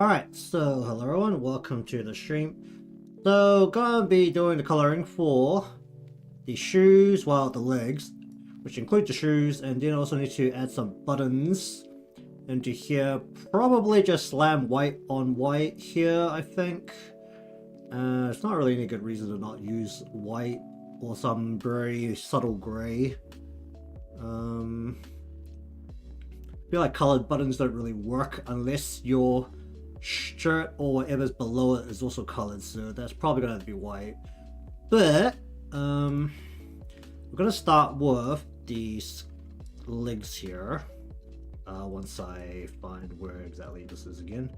Alright, so hello everyone, welcome to the stream. So, gonna be doing the coloring for the shoes, well, the legs, which include the shoes, and then also need to add some buttons into here. Probably just slam white on white here, I think. It's not really any good reason to not use white or some very subtle grey. I feel like colored buttons don't really work unless your shirt or whatever's below it is also colored, so that's probably gonna have to be white. But we're gonna start with these legs here. Once I find where exactly this is again.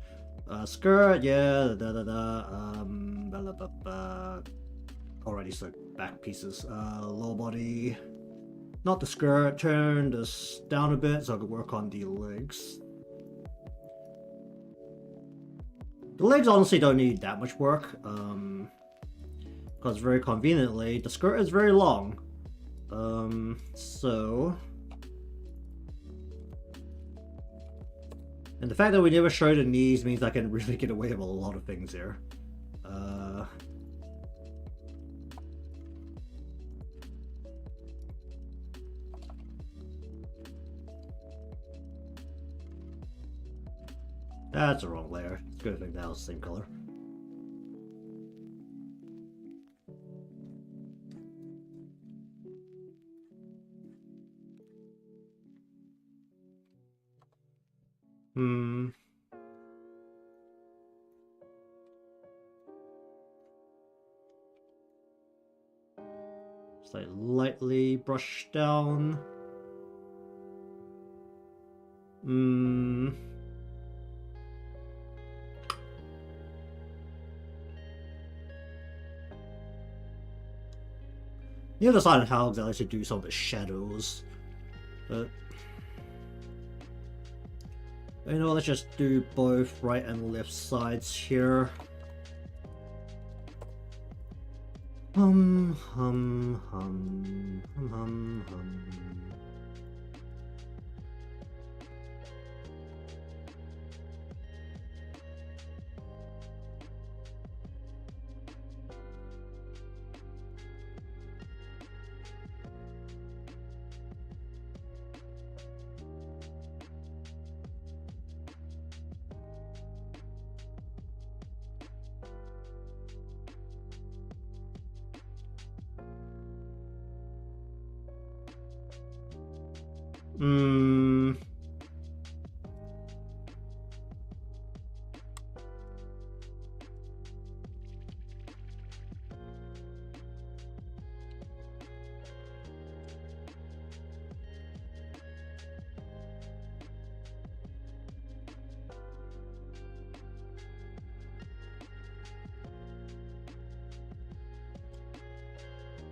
Skirt, yeah, already so back pieces. Lower body, not the skirt. Turn this down a bit so I can work on the legs. The legs honestly don't need that much work, because very conveniently the skirt is very long. And the fact that we never show the knees means I can really get away with a lot of things here. That's the wrong layer. It's good thing that was the same color. Just like lightly brush down. You have to decide on how exactly to do some of the shadows. But you know, let's just do both right and left sides here. Hum hum hum hum hum hum.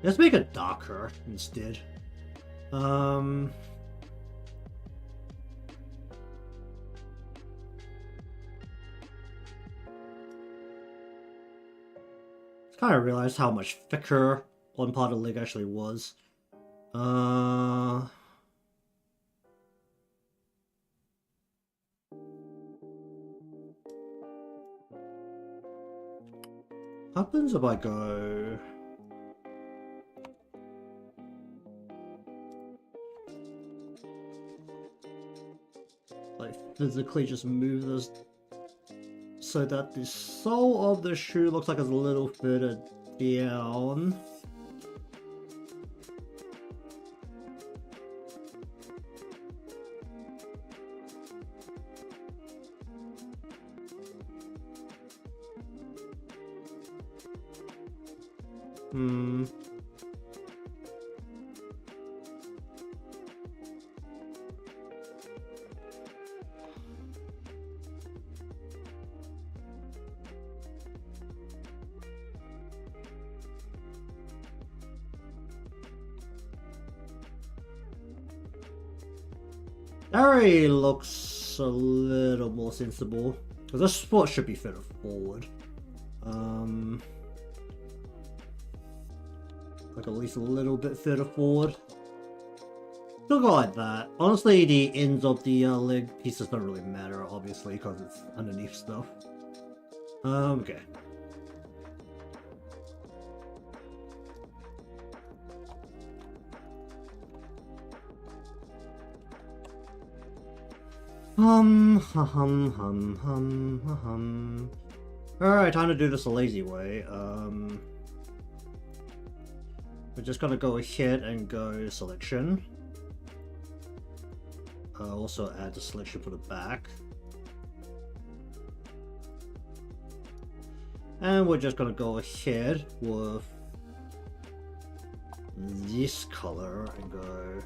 Let's make it darker instead. It's kind of realized how much thicker one part of the leg actually was. Happens if I go like physically just move this so that the sole of the shoe looks like it's a little further down. That already looks a little more sensible. Because this spot should be further forward. Like at least a little bit further forward. Still go like that. Honestly, the ends of the leg pieces don't really matter, obviously, because it's underneath stuff. Okay. Alright, time to do this a lazy way. We're just gonna go ahead and go selection. Also add the selection for the back. And we're just gonna go ahead with this color and go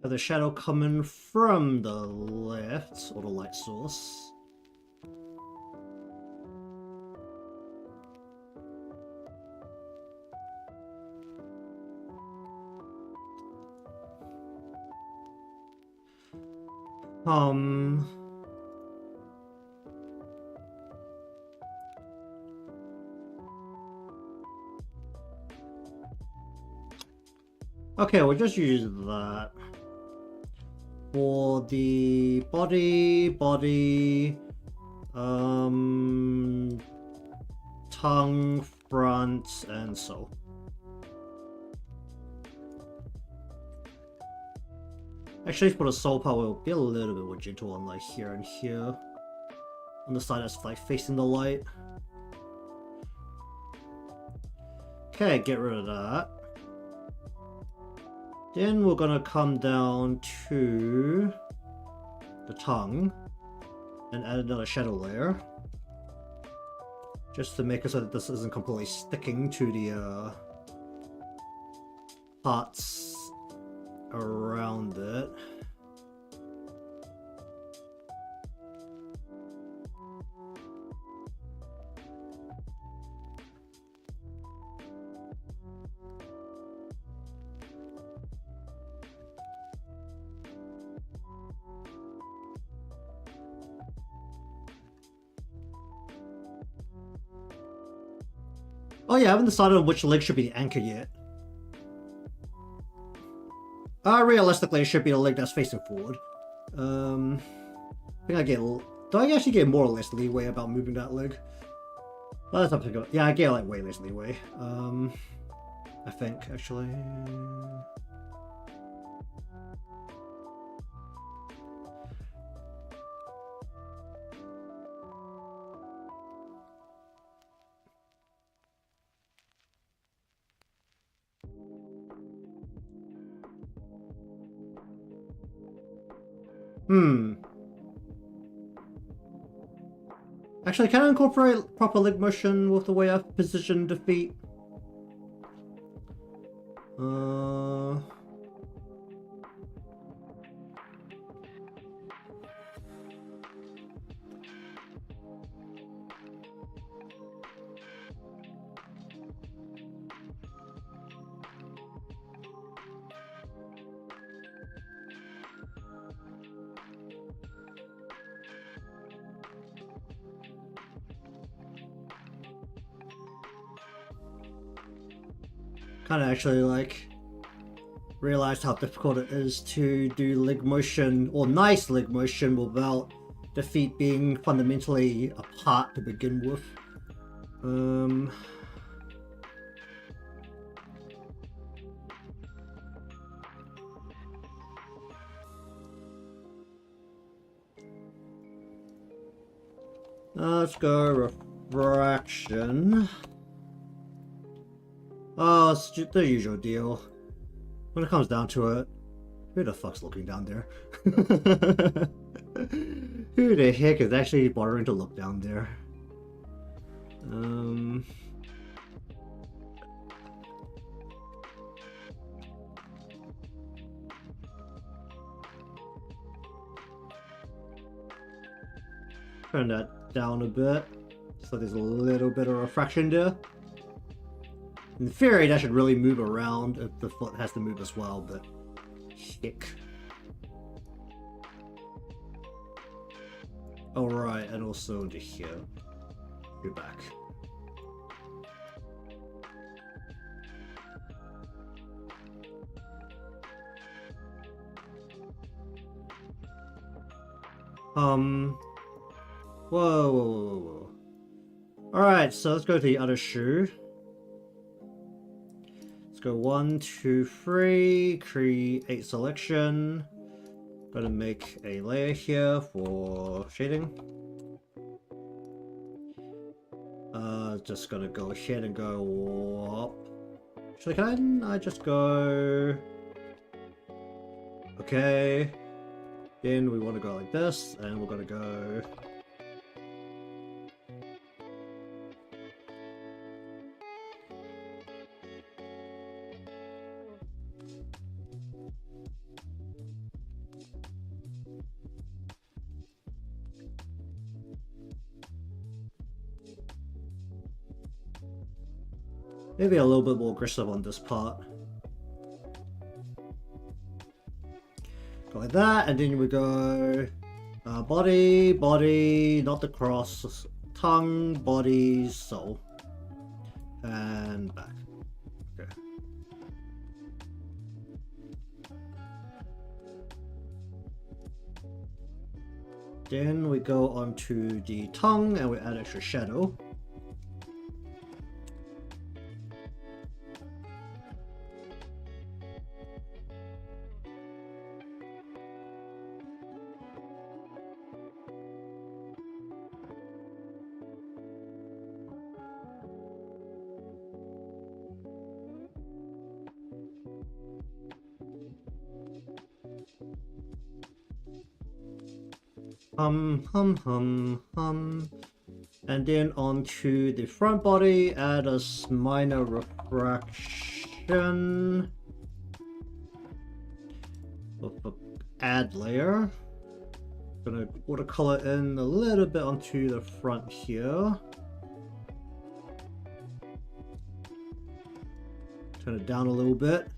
the shadow coming from the left, or the light source. Okay, we'll just use that. For the body, tongue, front, and so. Actually, for the soul part, we'll be a little bit more gentle on like here and here. On the side that's like facing the light. Okay, get rid of that. Then we're gonna come down to the tongue and add another shadow layer. Just to make it so that this isn't completely sticking to the parts around it. Oh yeah, I haven't decided on which leg should be the anchor yet. Realistically, it should be the leg that's facing forward. I think I get... Do I actually get more or less leeway about moving that leg? Well, that's up to go. Yeah, I get like way less leeway. I think, actually... Actually, can I incorporate proper leg motion with the way I've positioned the feet? Kind of actually like realized how difficult it is to do leg motion, or nice leg motion, without the feet being fundamentally apart to begin with. Let's go refraction. Oh, it's just the usual deal. When it comes down to it, who the fuck's looking down there? Who the heck is actually bothering to look down there? Turn that down a bit, so there's a little bit of refraction there. In theory, that should really move around if the foot has to move as well, but heck. Alright, and also to here. Go back. Whoa. Alright, so let's go to the other shoe. Let's go 1, 2, 3, create selection. Gonna make a layer here for shading. Just gonna go ahead and go up. Actually, can I just go... Okay. Then we want to go like this, and we're gonna go... Maybe a little bit more aggressive on this part. Go like that, and then we go body, not the cross, tongue, body, soul, and back. Okay. Then we go onto the tongue, and we add extra shadow. And then onto the front body, add a minor refraction. Add layer. Gonna watercolor in a little bit onto the front here. Turn it down a little bit.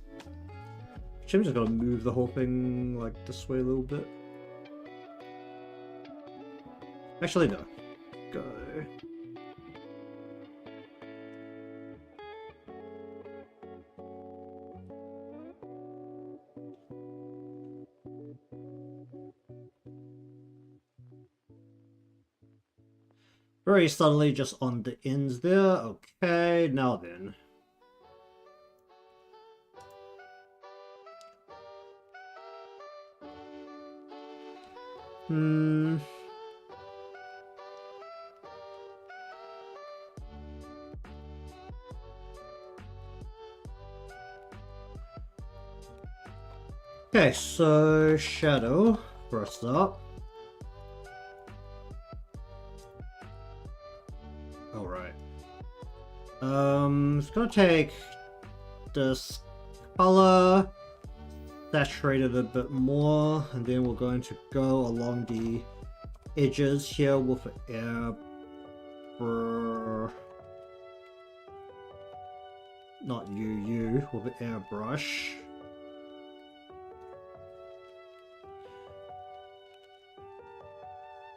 I'm just gonna move the whole thing like this way a little bit. Actually, no. Go. Very subtly, just on the ends there. Okay, now then. Okay, so shadow first up. Alright. It's gonna take this color, saturate it a bit more, and then we're going to go along the edges here with an not UU, with an airbrush.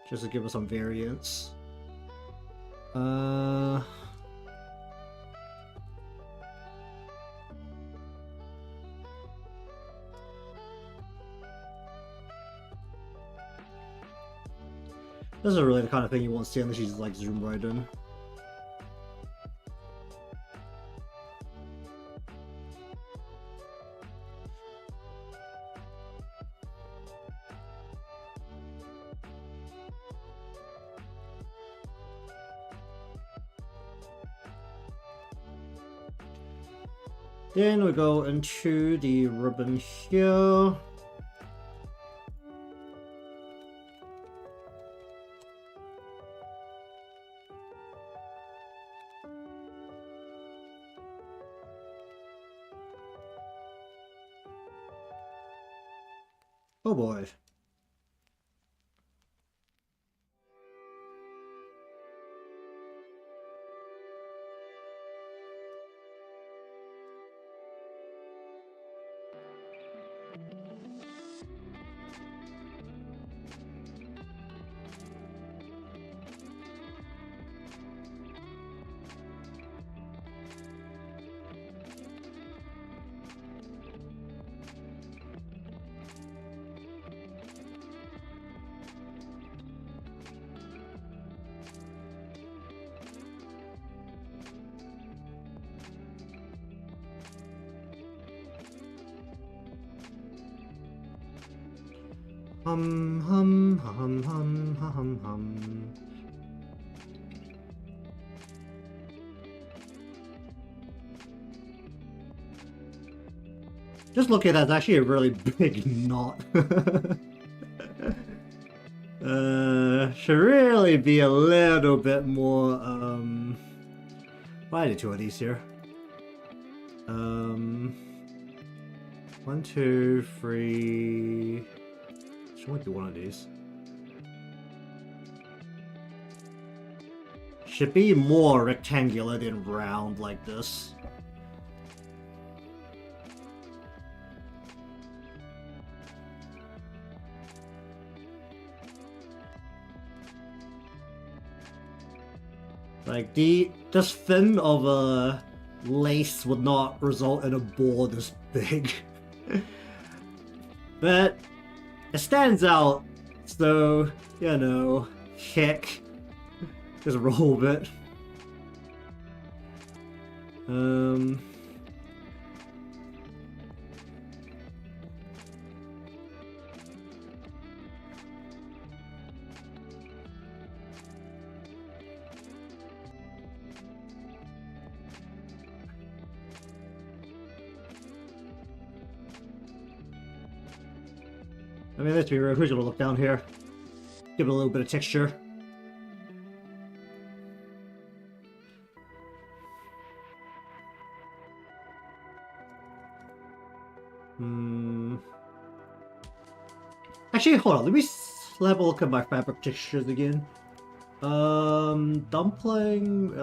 Just to give us some variance. This is really the kind of thing you won't see unless you just like zoom right in. Then we go into the ribbon here. Oh boy. Hum hum hum hum hum hum. Just look at that, it's actually a really big knot. Should really be a little bit more, why are there two of these here? 1, 2, 3... Should only be one of these. Should be more rectangular than round like this. Like this thin of a lace would not result in a ball this big. But it stands out, so you know, heck, just roll with it. I mean, let's be real, who's gonna look down here? Give it a little bit of texture. Actually, hold on, let me have a look at my fabric textures again. Dumpling,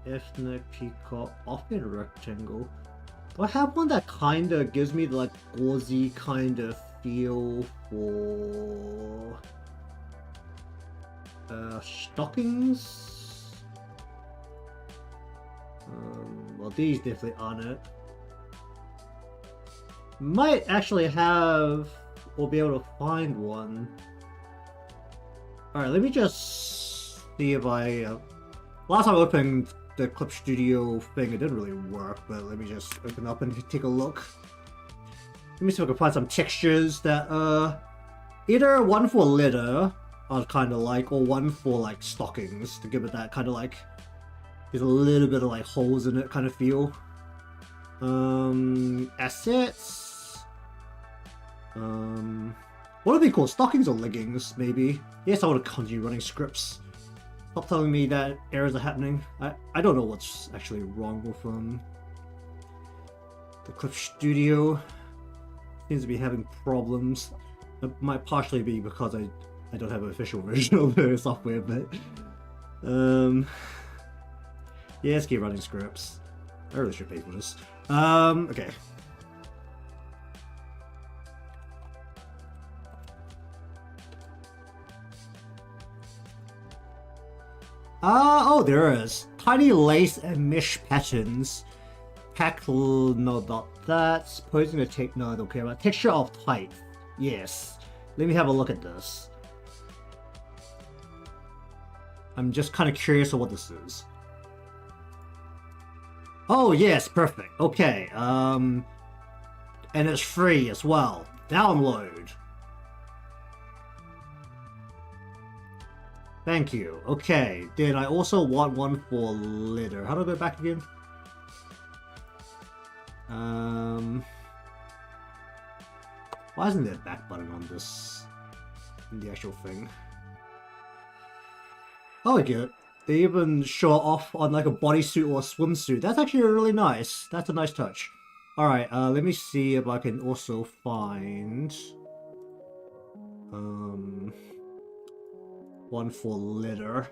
ethnic, peacock, often rectangle. Do I have one that kinda gives me the like gauzy kind of feel for stockings? Well, these definitely aren't it. Might actually have or be able to find one. Alright, let me just see if I last time I opened the Clip Studio thing, it didn't really work, but let me just open up and take a look. Let me see if I can find some textures that either one for leather I'd kind of like, or one for like stockings to give it that kind of like there's a little bit of like holes in it kind of feel. Assets. What would they call stockings or leggings? Maybe. Yes, I want to continue running scripts. Stop telling me that errors are happening. I don't know what's actually wrong with the Clip Studio. Seems to be having problems. It might partially be because I don't have an official version of the software, but yeah, let's keep running scripts. I really should pay for this. Okay. Oh, there is. Tiny lace and mesh patterns. Cackle, no, not that. Posing a tape, no, I don't care about. Texture of type. Yes. Let me have a look at this. I'm just kind of curious of what this is. Oh, yes, perfect. Okay, and it's free as well. Download. Thank you. Okay, then I also want one for leather. How do I go back again? Why isn't there a back button on this? In the actual thing? Oh, I get it. They even show it off on like a bodysuit or a swimsuit. That's actually really nice. That's a nice touch. Alright, let me see if I can also find... one for leather.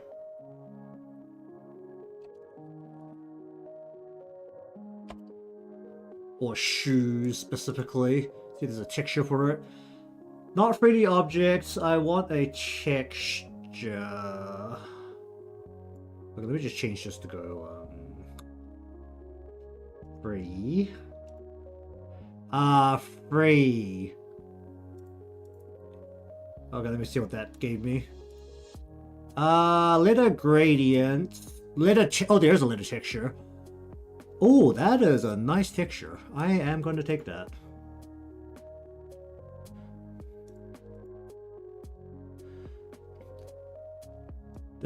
Or shoes, specifically. See, there's a texture for it. Not 3D objects, I want a texture. Okay, let me just change this to go, free. Free. Okay, let me see what that gave me. Letter gradient. Oh, there's a letter texture. Oh, that is a nice texture. I am going to take that.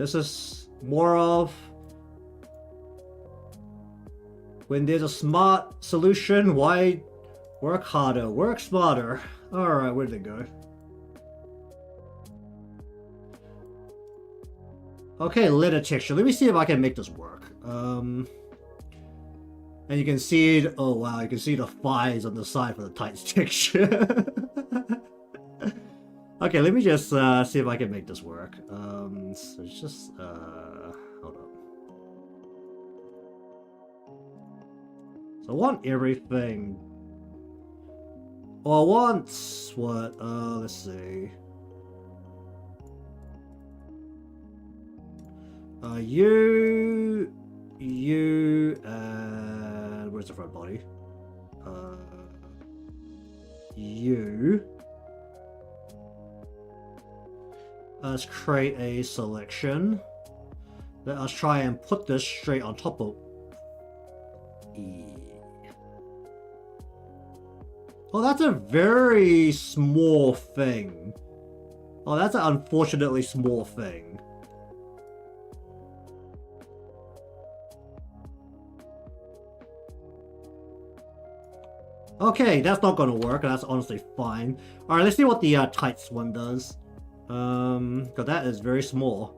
This is more of when there's a smart solution, why work harder, work smarter. Alright, where did it go? Okay, litter texture. Let me see if I can make this work. And you can see it. Oh wow, you can see the thighs on the side for the tights texture. Okay, let me just see if I can make this work. So it's just hold on. So I want everything. Oh, I want what? Let's see. You, and where's the front body? You. Let's create a selection. Let us try and put this straight on top of. Oh, that's a very small thing. Oh, that's an unfortunately small thing. Okay, that's not gonna work. That's honestly fine. Alright, let's see what the tights one does. Because that is very small.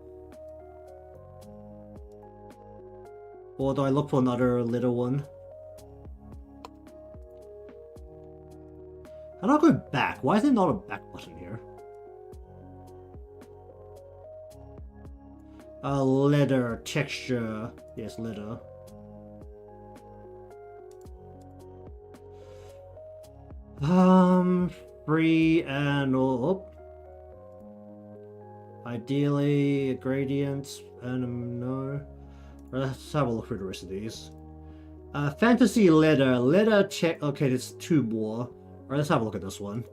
Or do I look for another little one? How do I go back? Why is there not a back button here? Leather, texture. Yes, leather. Free and oh. Ideally, gradients, and no. Let's have a look through the rest of these. Fantasy leather, leather check. Okay, there's two more. Alright, let's have a look at this one.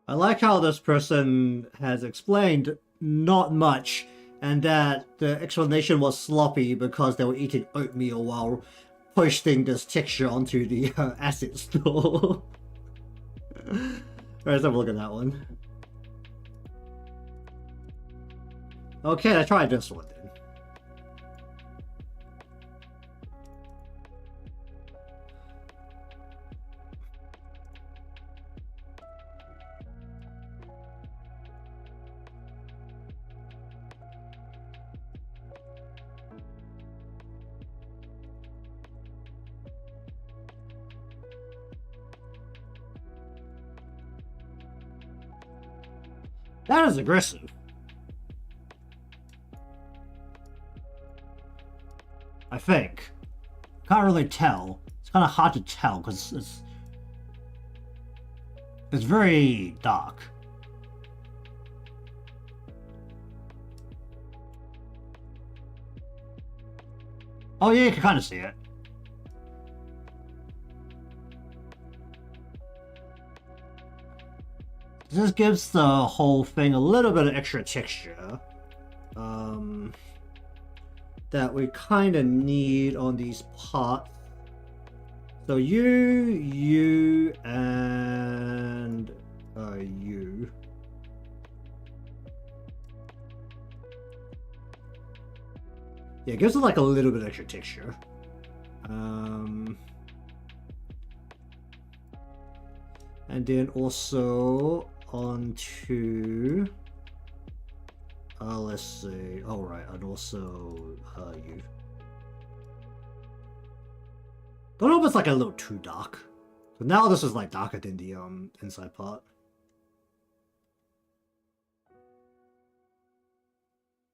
I like how this person has explained not much, and that the explanation was sloppy because they were eating oatmeal while posting this texture onto the asset store. Alright, let's have a look at that one. Okay, let's try this one then. That is aggressive. I think. Can't really tell. It's kind of hard to tell because it's very dark. Oh yeah, you can kind of see it. This gives the whole thing a little bit of extra texture that we kind of need on these parts. So you, and you. Yeah, it gives it like a little bit extra texture. And then also onto let's see. All right, and also you. Don't know if it's like a little too dark. So now this is like darker than the inside part.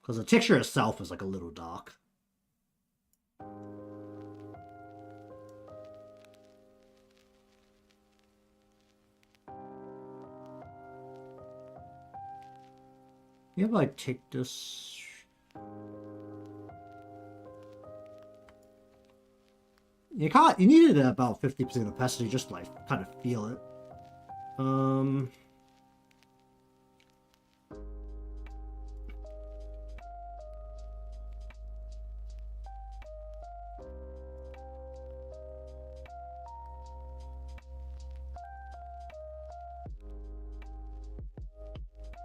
Because the texture itself is like a little dark. If I take this... You need it at about 50% opacity, just like kind of feel it.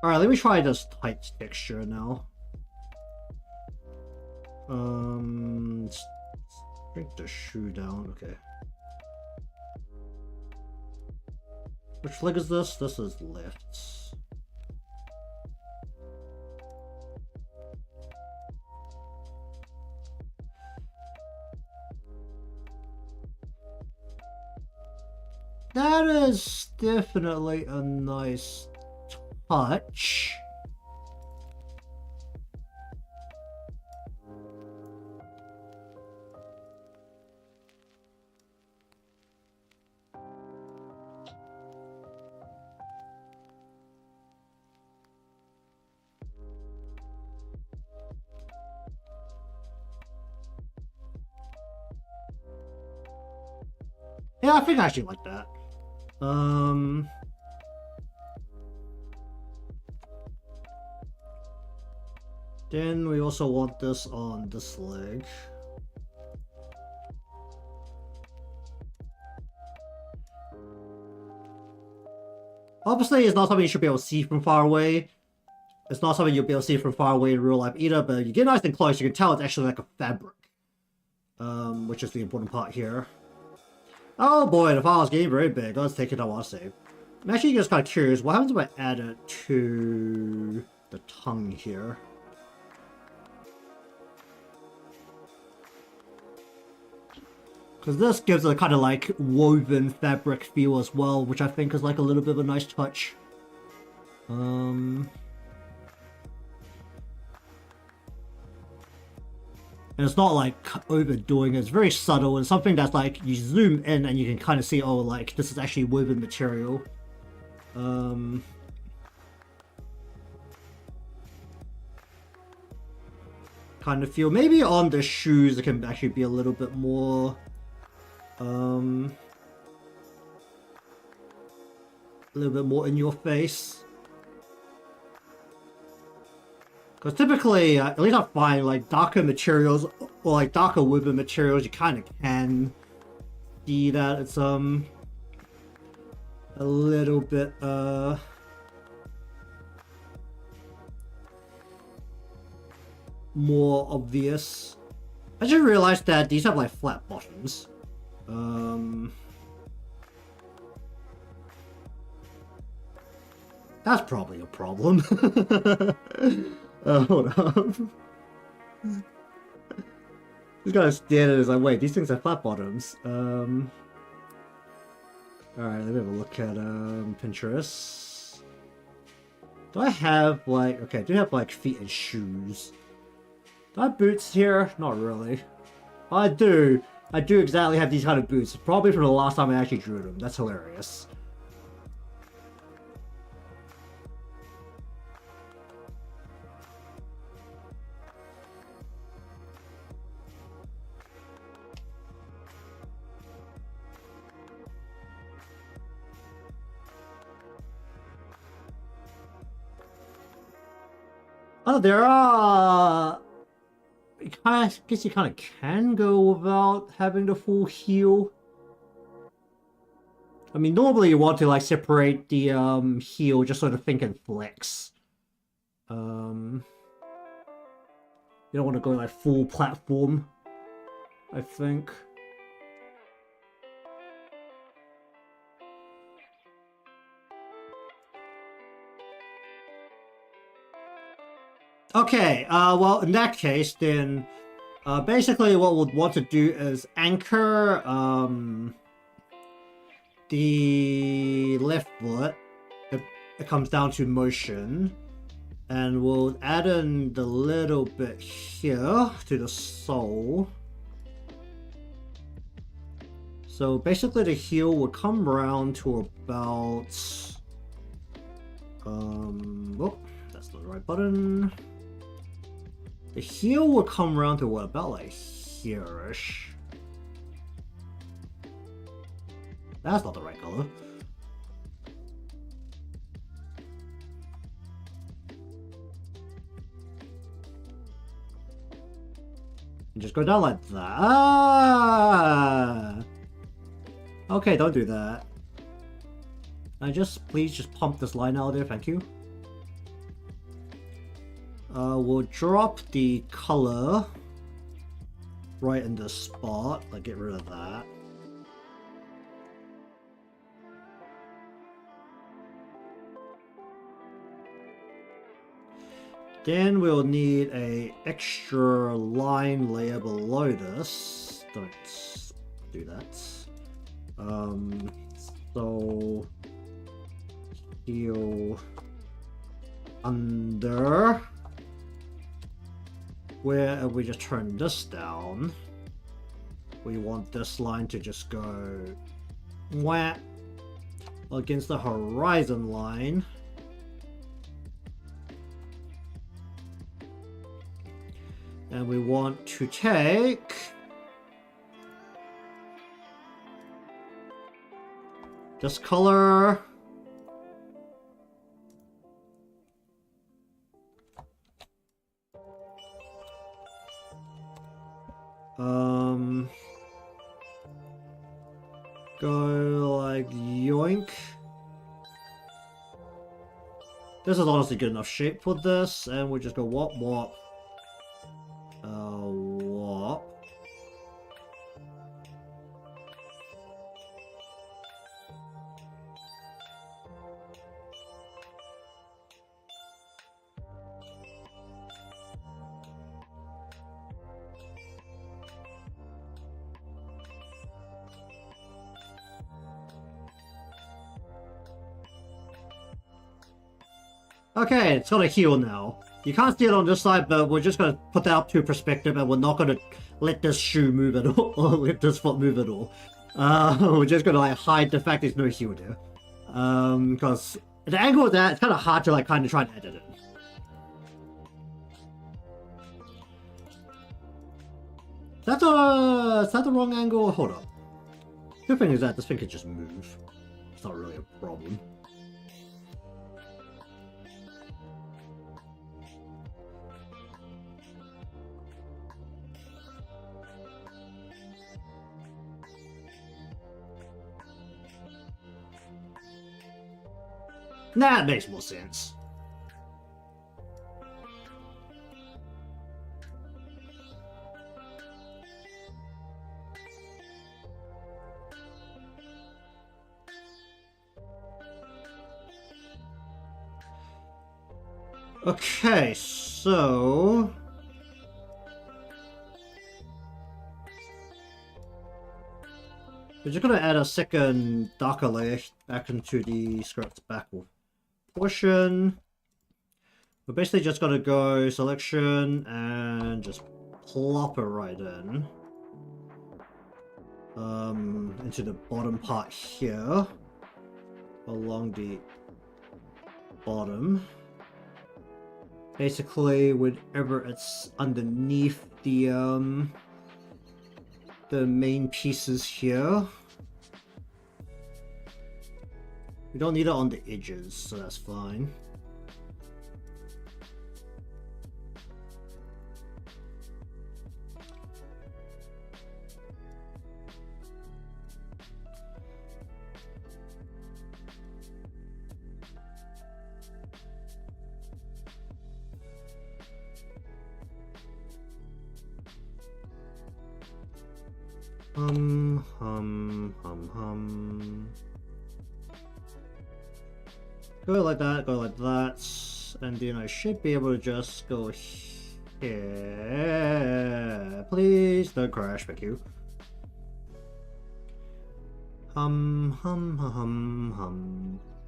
Alright, let me try this tight texture now. Let's bring the shoe down, okay. Which leg is this? This is left. That is definitely a nice touch. Yeah, I think I actually like that. Then we also want this on this leg. Obviously, it's not something you should be able to see from far away. It's not something you'll be able to see from far away in real life either, but you get nice and close, you can tell it's actually like a fabric. Which is the important part here. Oh boy, the file is getting very big. Let's take it I want to save. I'm actually just kind of curious, what happens if I add it to the tongue here? Because this gives a kind of like woven fabric feel as well, which I think is like a little bit of a nice touch. And it's not like overdoing it, it's very subtle and something that's like you zoom in and you can kind of see, oh, like this is actually woven material. Kind of feel maybe on the shoes it can actually be a little bit more a little bit more in your face. Because typically, at least I find like darker materials or like darker woven materials, you kind of can see that it's a little bit more obvious. I just realized that these have like flat bottoms. That's probably a problem. Hold up. This guy stared at it, is like, wait, these things are flat bottoms. Alright, let me have a look at Pinterest. Do I have like, okay, I do have like feet and shoes. Do I have boots here? Not really. I do exactly have these kind of boots. Probably from the last time I actually drew them. That's hilarious. Oh, there are... I guess you kind of can go without having the full heel. I mean, normally you want to like separate the heel just so the thing can flex. You don't want to go like full platform, I think. Okay, well, in that case, then, basically what we'll want to do is anchor, the left foot. It comes down to motion. And we'll add in the little bit here to the sole. So basically the heel will come around to about, oh, that's not the right button. The heel will come around to what, about like here-ish. That's not the right color. And just go down like that. Ah! Okay, don't do that. Please just pump this line out there, thank you. We'll drop the color right in this spot. Like, get rid of that. Then we'll need a extra line layer below this. Don't do that. So heal under. Where we just turn this down, we want this line to just go whap against the horizon line. And we want to take this color. Go like yoink. This is honestly good enough shape for this, and we'll just go wop wop. Wop. Okay, it's gonna heal now. You can't see it on this side, but we're just gonna put that up to perspective, and we're not gonna let this shoe move at all, or let this foot move at all. We're just gonna like hide the fact there's no heal there. Because the angle of that, it's kind of hard to like kind of try and edit it. Is that the wrong angle? Hold up. Good thing is that this thing can just move. It's not really a problem. That makes more sense. Okay, so we're just gonna add a second darker layer back into the script's back portion. We're basically just gonna go selection and just plop it right in. Into the bottom part here. Along the bottom. Basically, whenever it's underneath the main pieces here. We don't need it on the edges, so that's fine. Go like that, go like that, and then I should be able to just go here. Please don't crash, thank you.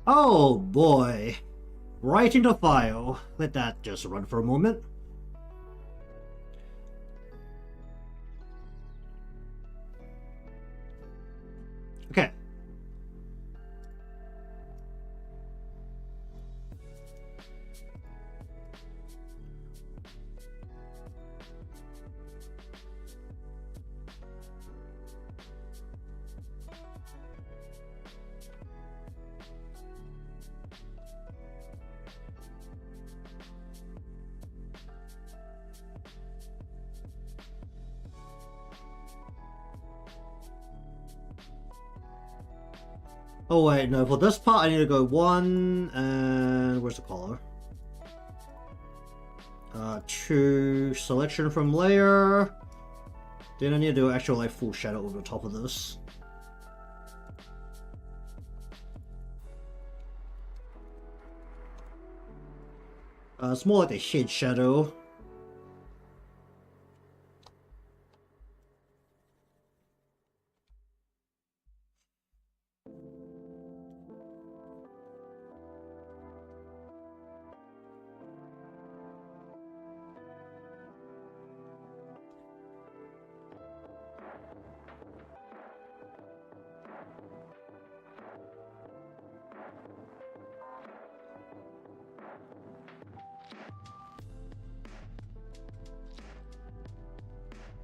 Oh boy! Right into file. Let that just run for a moment. Okay. Oh wait, no, for this part I need to go 1, and where's the collar? 2 selection from layer. Then I need to do actual like full shadow over the top of this. It's more like a head shadow.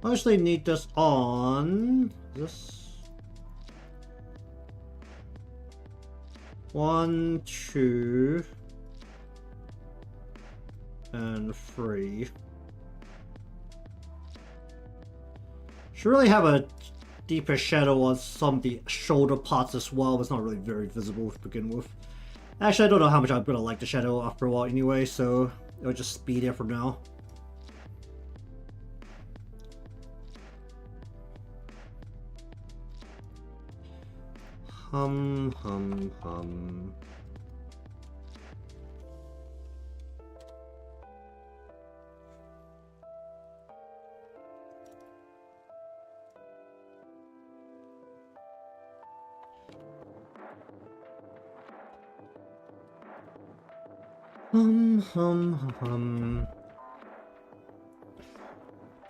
I actually need this on this 1, 2, and 3. Should really have a deeper shadow on some of the shoulder parts as well, but it's not really very visible to begin with. Actually, I don't know how much I'm gonna like the shadow after a while anyway, so it'll just be there for now. Hum.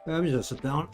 Let me just sit down.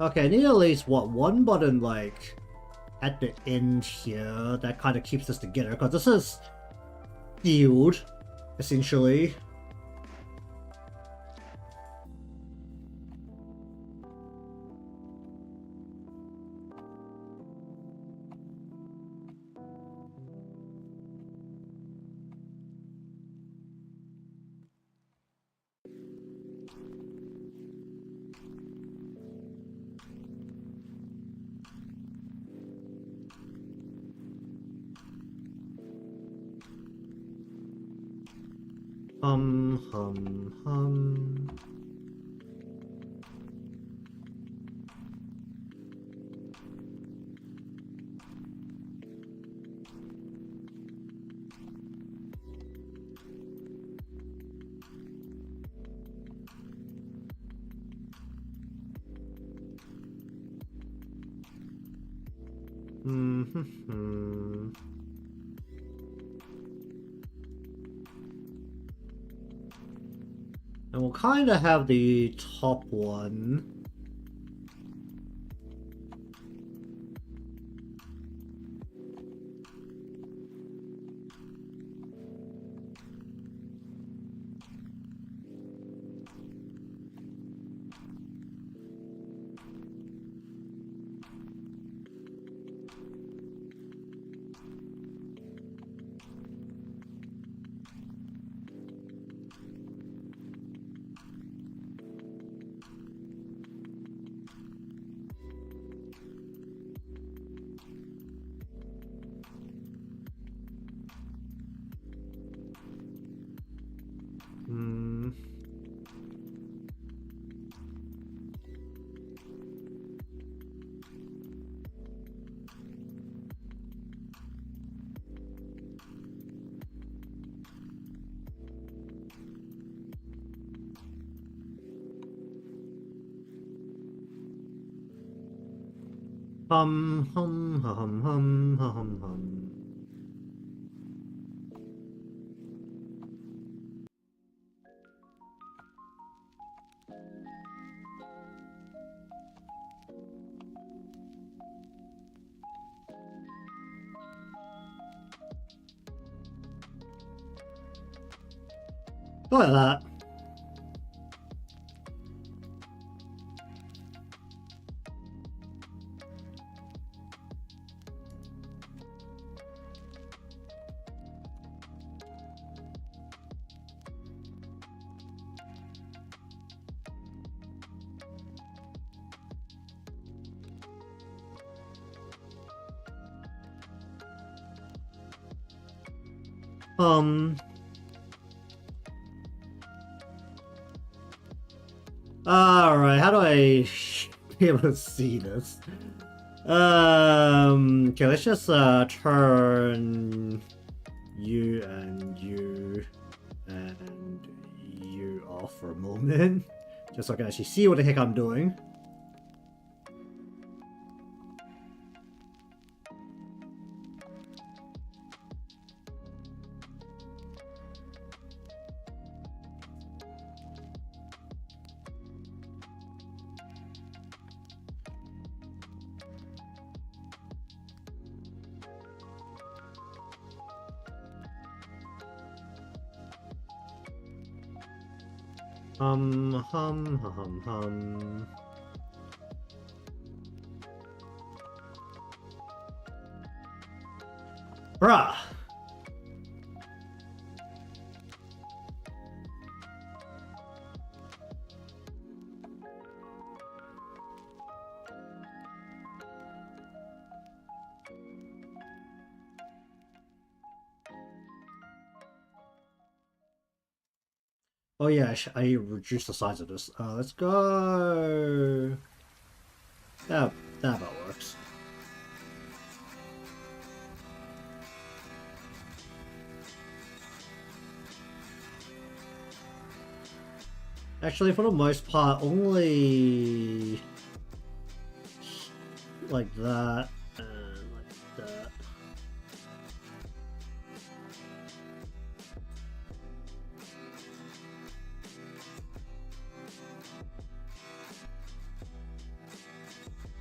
Okay, I need at least, what, one button, like, at the end here that kind of keeps this together, because this is field, essentially. And we'll kind of have the top one. Look at that. Alright, how do I be able to see this? Okay, let's just turn you and you off for a moment. Just so I can actually see what the heck I'm doing. Hum. Bruh! Oh yeah, I reduced the size of this. Let's go. That about works. Actually, for the most part, only like that and like that.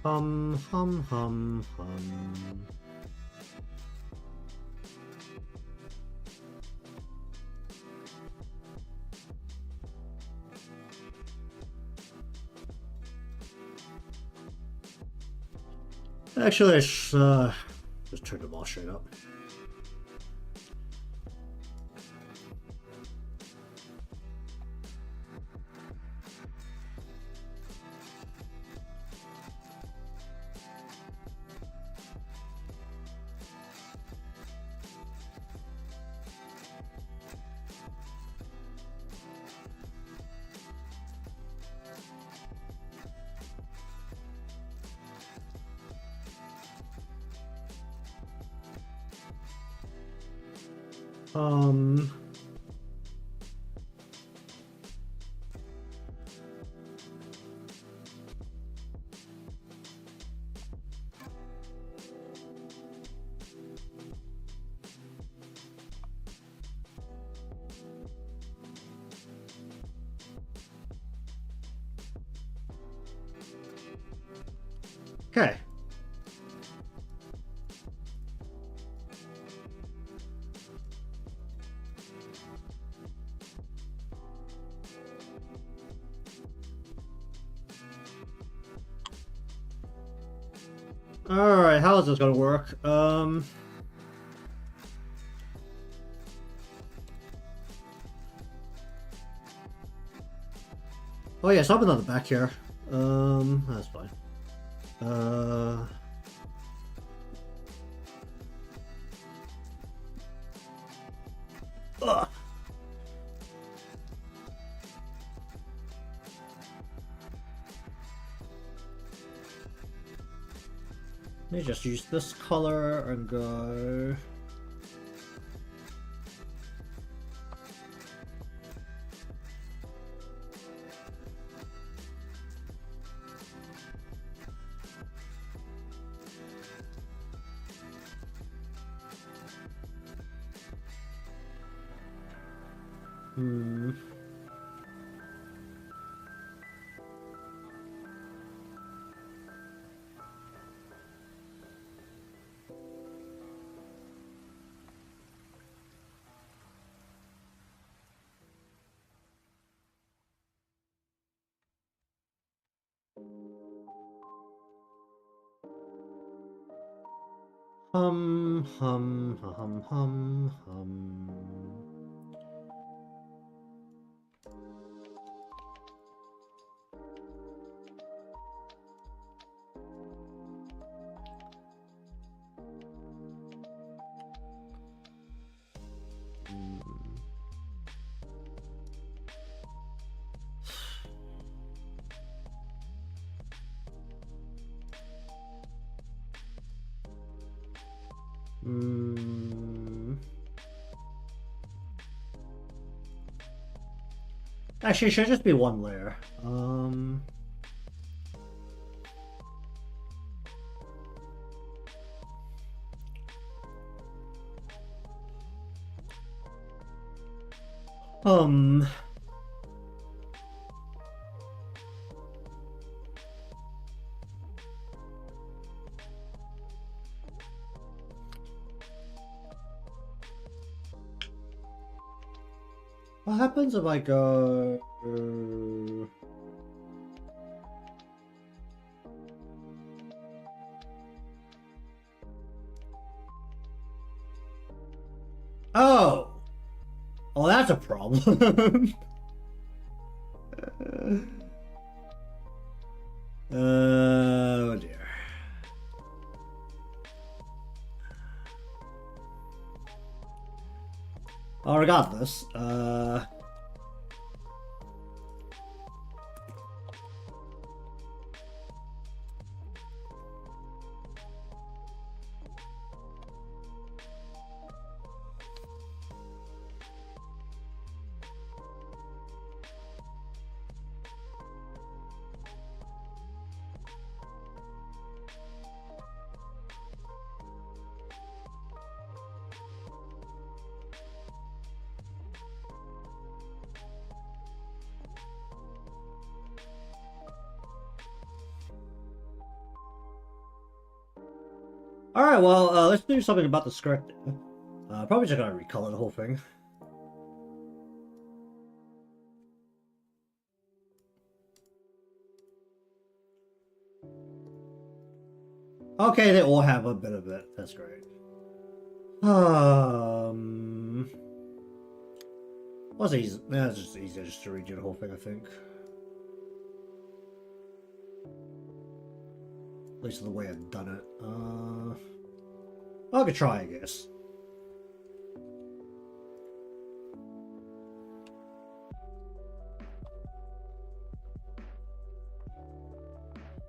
Hum. Actually, I just turn them all straight up. Okay. Alright, how is this gonna work? Oh yeah, something on the back here. That's fine. Ugh. Let me just use this color and go. Hum. Actually, it should just be one layer. What happens if I go... Oh! Oh, that's a problem. Oh dear. Oh, regardless, alright, well, let's do something about the script. Probably just gonna recolor the whole thing. Okay, they all have a bit of it. That's great. What's easy? That's just easier just to redo the whole thing, I think. At least the way I've done it. I could try, I guess.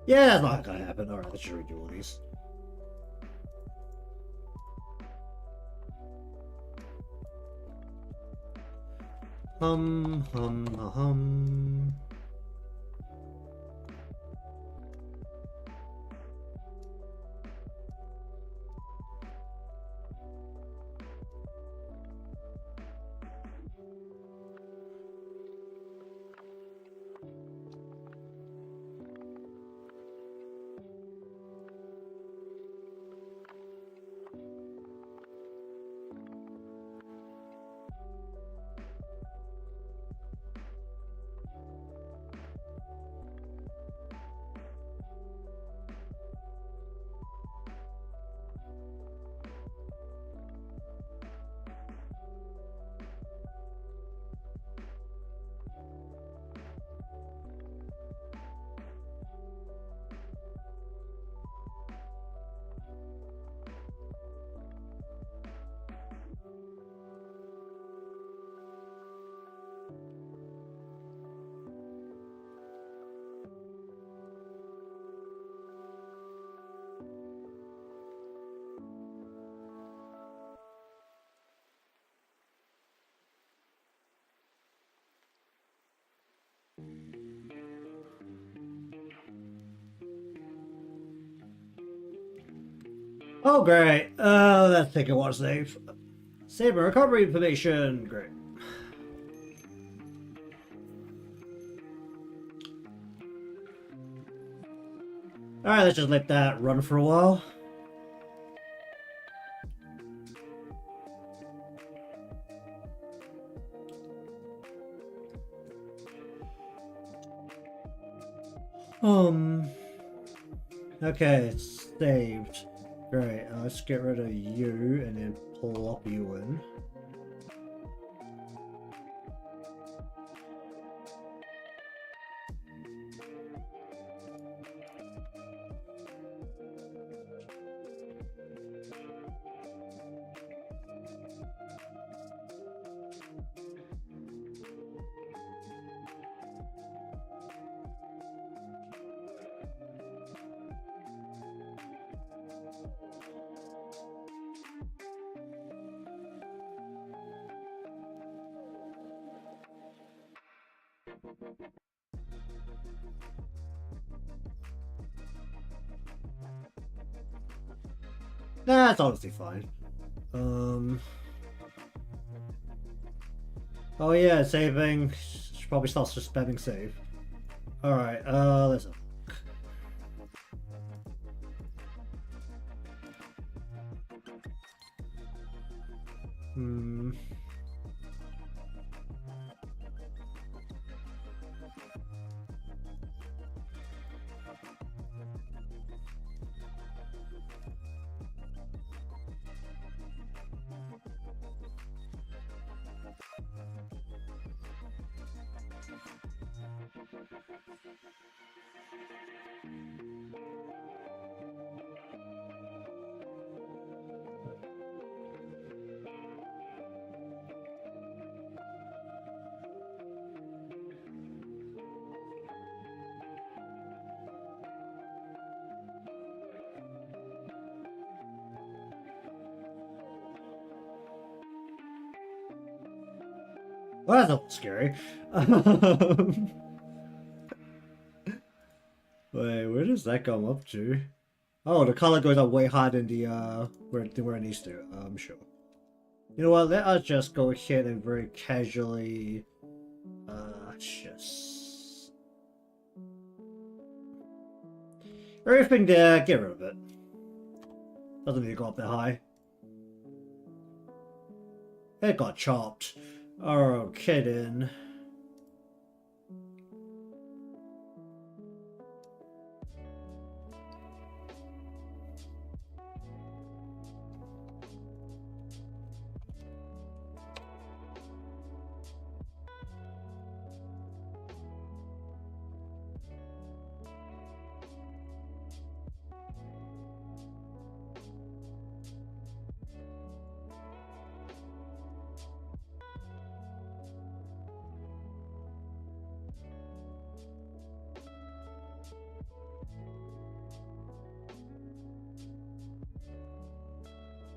Yeah, that's not gonna happen. Alright, let's just redo all these. Hum. Oh, great. Let's take a watch save. Save and recovery information. Great. Alright, let's just let that run for a while. Okay, it's saved. Great, let's get rid of you and then pull up you in. That's honestly fine. Oh yeah, saving. Should probably start just spamming save. Alright, let's look. Hmm. Well, that's a little scary. Wait, where does that come up to? Oh, the color goes up way higher than the where it needs to. I'm sure. You know what? Let us just go ahead and very casually, just everything there. Get rid of it. Doesn't need to go up that high. It got chopped. Okay then.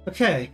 Okay.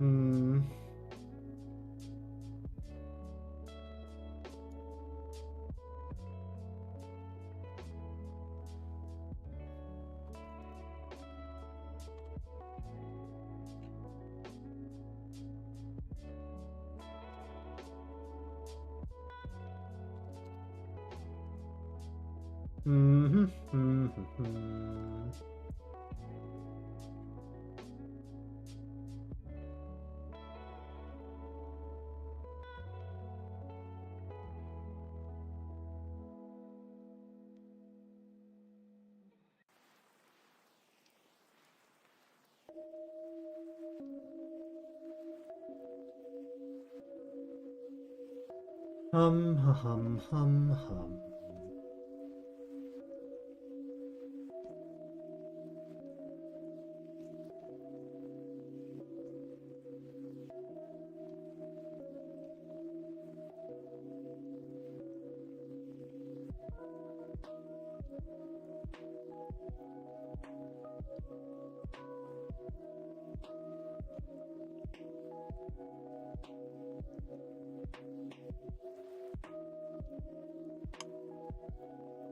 Hmm. Mm-hmm. Mm-hmm. Hum.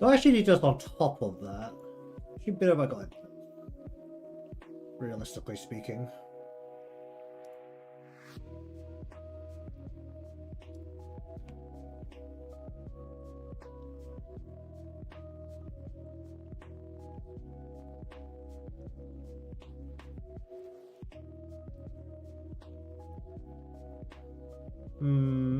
Do I actually need just on top of that? Actually, bit of a god. Realistically speaking. Hmm.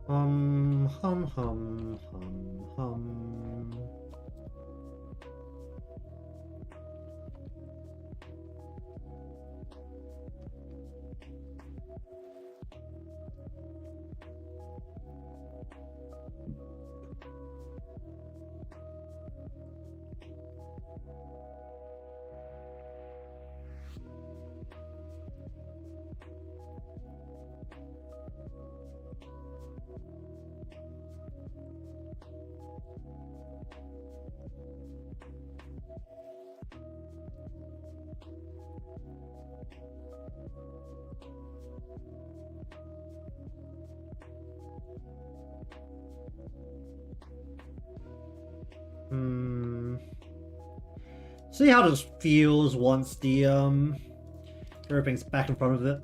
Hum, hum, hum, hum, hum. See how this feels once the everything's back in front of it.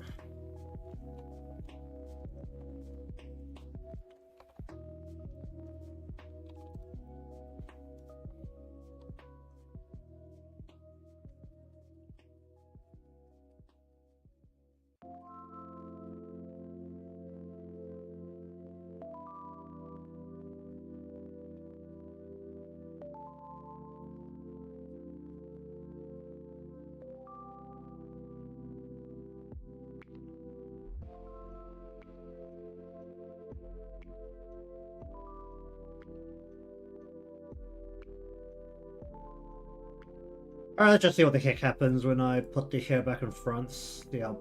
Alright, let's just see what the heck happens when I put the hair back in front. See how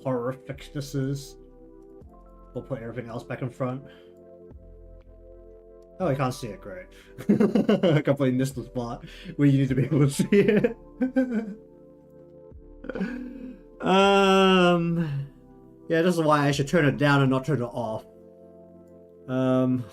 horrific this is. We'll put everything else back in front. Oh, you can't see it, great. I completely missed the spot where you need to be able to see it. Yeah, this is why I should turn it down and not turn it off. Hum,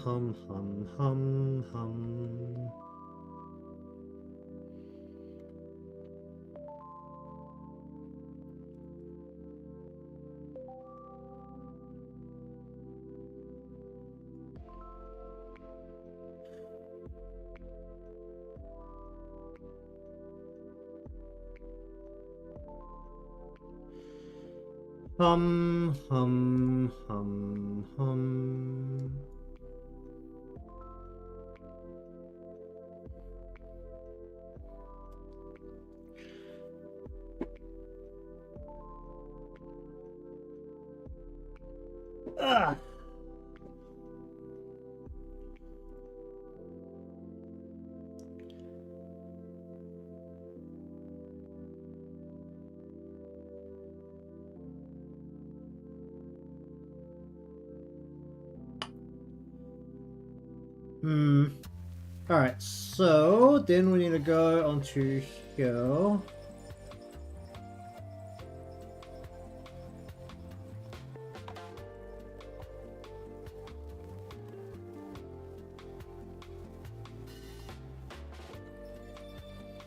hum, hum, hum, hum. Hum, hum, hum, hum. Ah. Alright, so then we need to go onto here.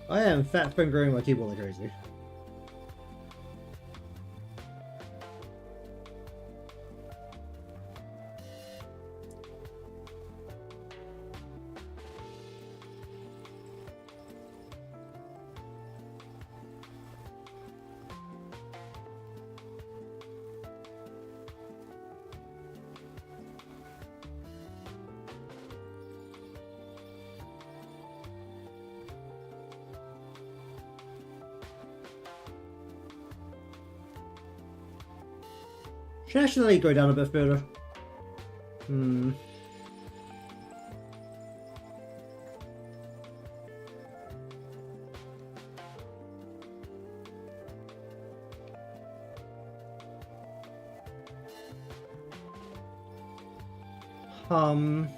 I am fat fingering my keyboard like crazy. Should actually go down a bit further. hum.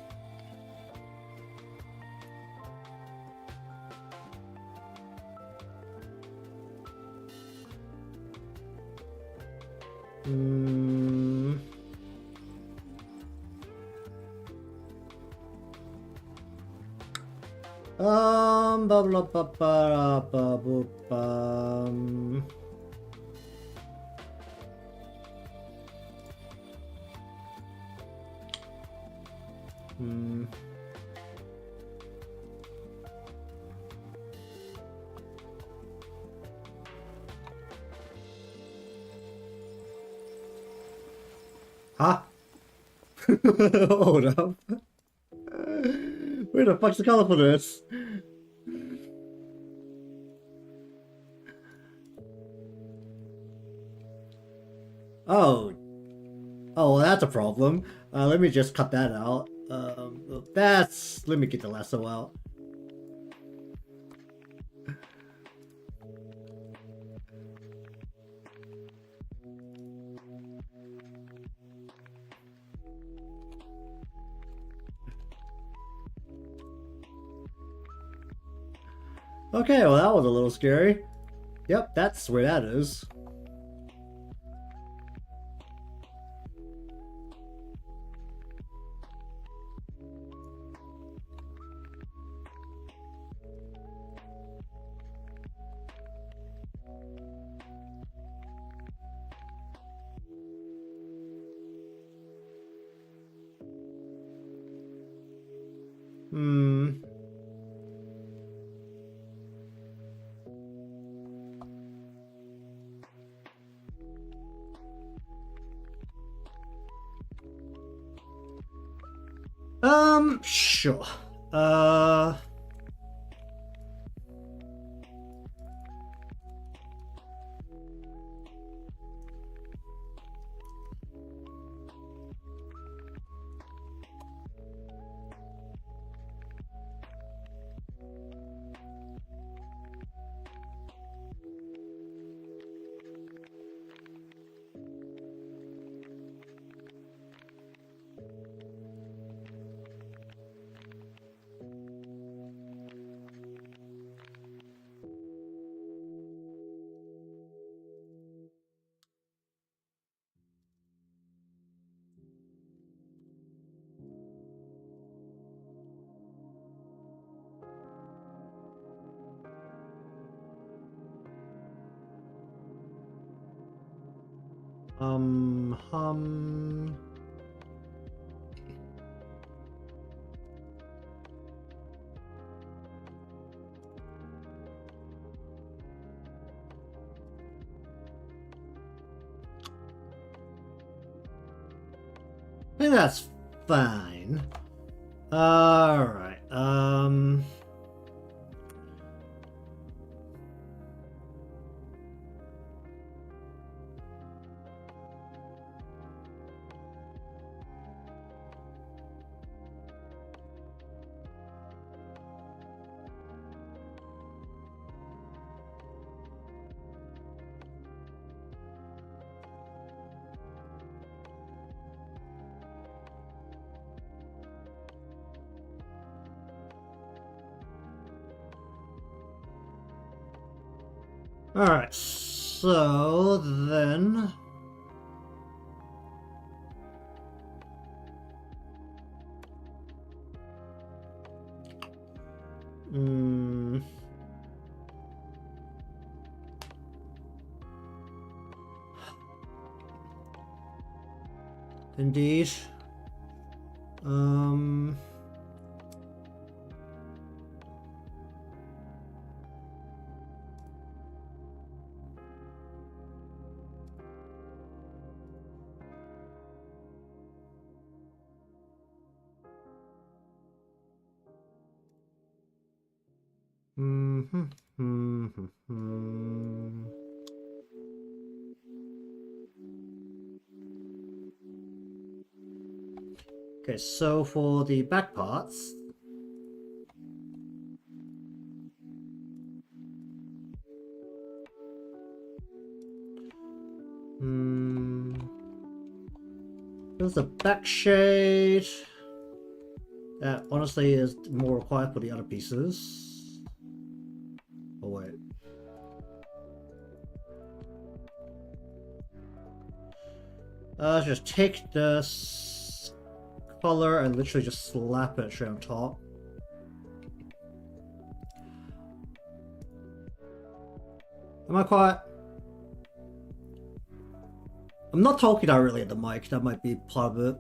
Blah blah blah blah blah blah. Huh? Hold up. Where the fuck's the color for this? Oh. Oh, well, that's a problem. Let me just cut that out. Let me get the lasso out. Okay, well that was a little scary. Yep, that's where that is. Sure. Hum. I think that's fine. Alright, Alright, so then... Indeed. Okay, so for the back parts, there's a back shade. That honestly is more required for the other pieces. Oh wait. Just take this color and literally just slap it straight on top. Am I quiet? I'm not talking directly at the mic, that might be part of it.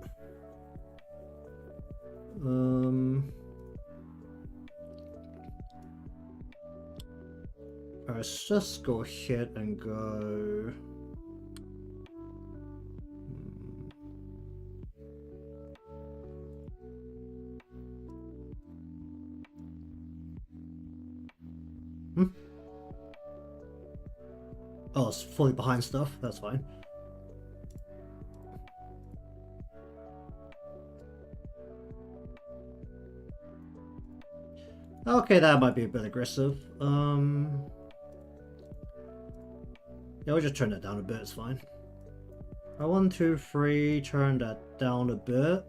Alright, let's just go ahead and go... Oh, it's fully behind stuff, that's fine. Okay, that might be a bit aggressive. Yeah, we'll just turn that down a bit, it's fine. 1, 2, 3, turn that down a bit.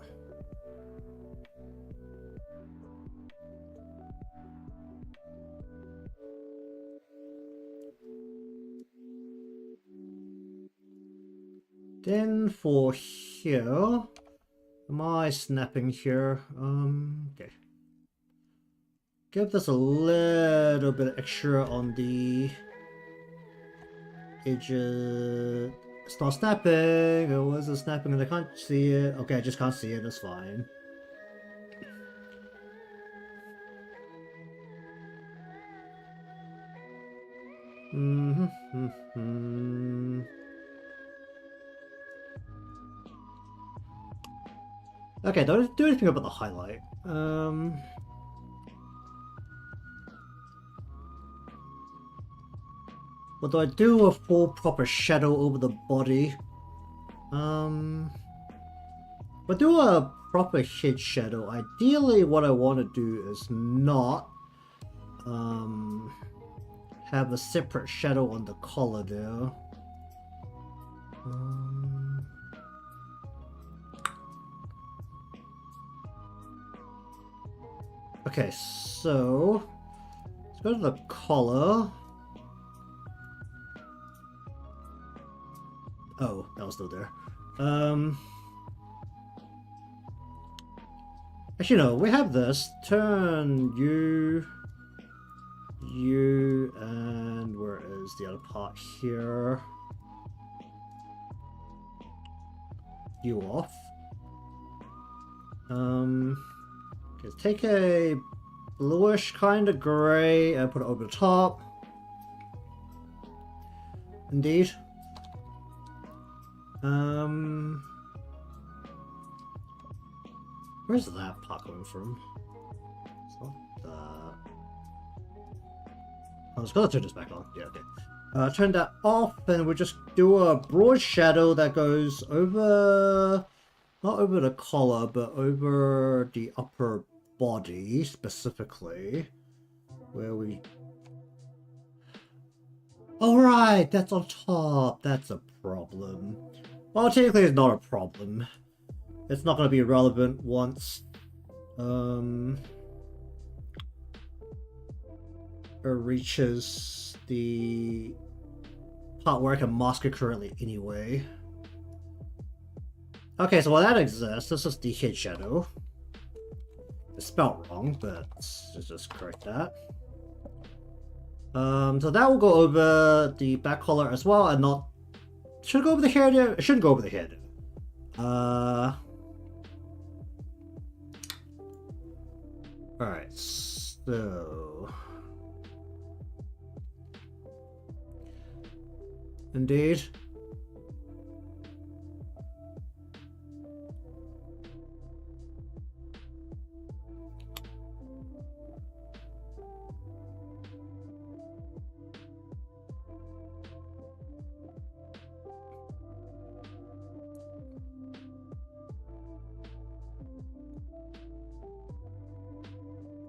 Then for here, am I snapping here? Okay. Give this a little bit extra on the edges. It's not snapping. Or was it snapping and I can't see it? Okay, I just can't see it. That's fine. Okay, don't do anything about the highlight. But do I do a full proper shadow over the body? But do a proper head shadow. Ideally, what I want to do is not have a separate shadow on the collar there. Okay, so let's go to the collar. Oh, that was still there. Actually, no, we have this. Turn you, and where is the other part here? You off. Okay, take a bluish kind of gray and put it over the top. Indeed. Where's that part coming from? It's not that. I was gonna turn this back on. Yeah, okay. Turn that off, and we'll just do a broad shadow that goes over, not over the collar, but over the upper body specifically, where we. Alright, that's on top. That's a problem. Well, technically it's not a problem. It's not going to be relevant once it reaches the part where I can mask it currently anyway. Okay, so while that exists, this is the head shadow. It's spelled wrong, but let's just correct that. So that will go over the back collar as well, and not... Should it go over the hair there? It shouldn't go over the head. Alright, so... Indeed.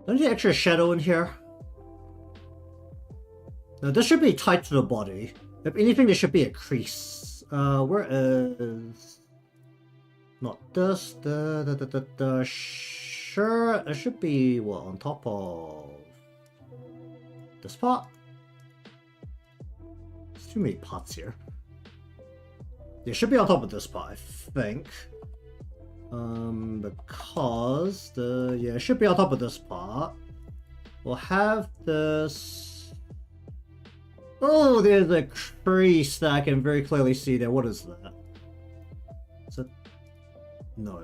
Don't need extra shadow in here. Now this should be tight to the body. If anything, there should be a crease. Where is... Not this, the sure it should be, what, on top of this part? There's too many parts here. It should be on top of this part, I think. Because yeah, it should be on top of this part. We'll have this. Oh, there's a crease that I can very clearly see there. What is that? Is it? No.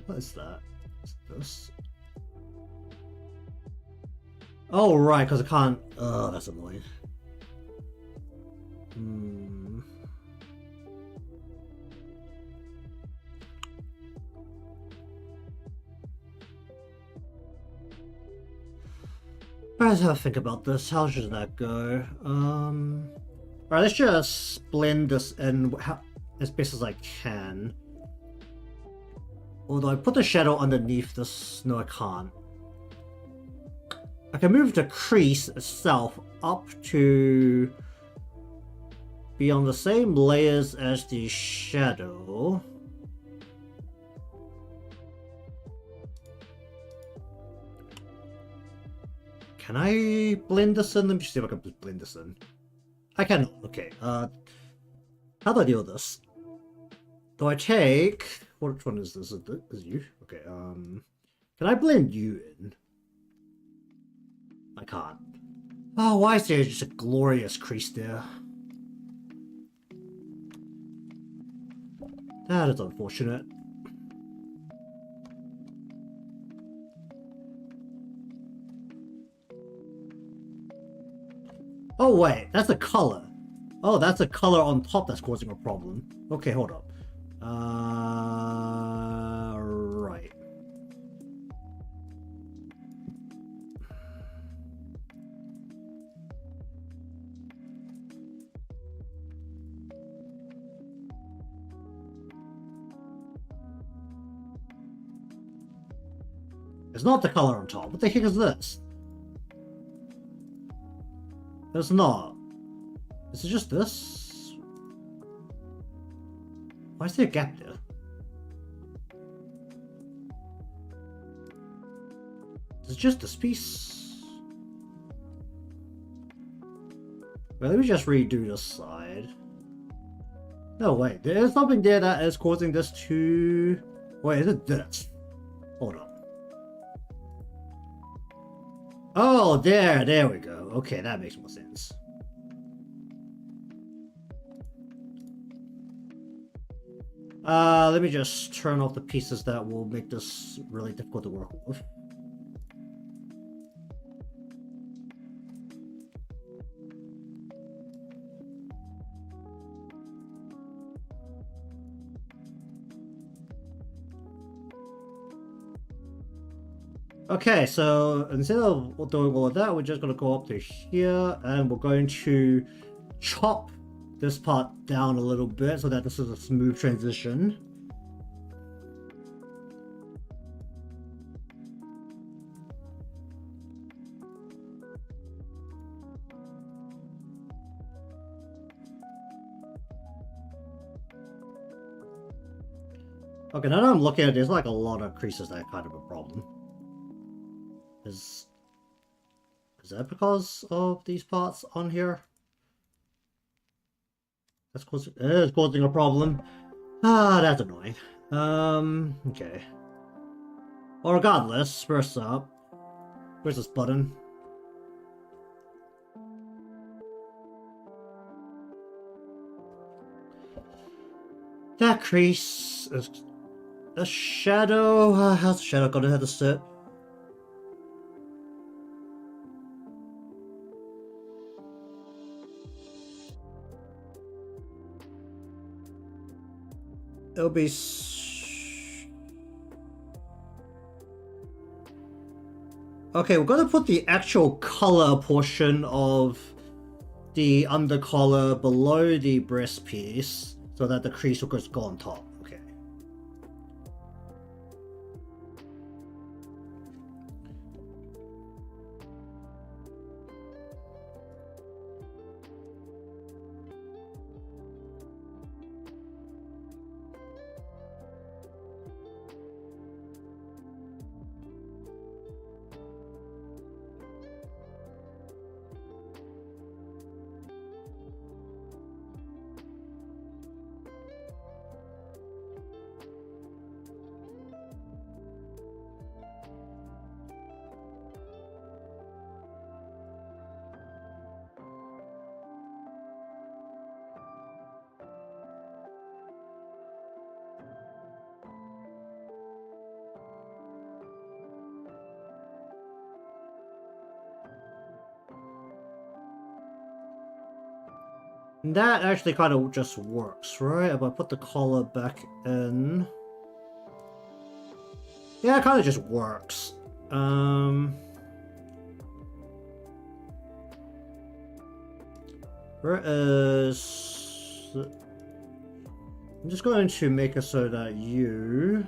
What is that? Is it this? Oh, right, because I can't. Oh, that's annoying. Let's have a think about this. How should that go? Alright, let's just blend this in as best as I can. Although I put the shadow underneath this. No, I can't. I can move the crease itself up to be on the same layers as the shadow. Can I blend this in? Let me see if I can blend this in. I can. Okay. How do I deal with this? Do I take... Which one is this? Is you? Okay. Can I blend you in? I can't. Oh, why is there just a glorious crease there? That is unfortunate. Oh wait, that's a color. Oh, that's a color on top that's causing a problem. Okay, hold up. Right. It's not the color on top. What the heck is this? It's not. Is it just this? Why is there a gap there? Is it just this piece? Well, let me just redo this side. No, wait. There's something there that is causing this to... Wait, is it this? Hold on. Oh, there we go. Okay, that makes more sense. Let me just turn off the pieces that will make this really difficult to work with. Okay, so instead of doing all of that, we're just going to go up to here and we're going to chop this part down a little bit so that this is a smooth transition. Okay, now that I'm looking at it, there's like a lot of creases that are kind of a problem. Is that because of these parts on here? It is causing a problem. Ah, that's annoying. Okay. Well, regardless, first up, where's this button? That crease is a shadow. How's the shadow gonna have to sit? It'll be... Okay, we're gonna put the actual color portion of the undercollar below the breast piece so that the crease will just go on top. Okay. That actually kind of just works, right? If I put the collar back in... Yeah, it kind of just works. Where is... I'm just going to make it so that you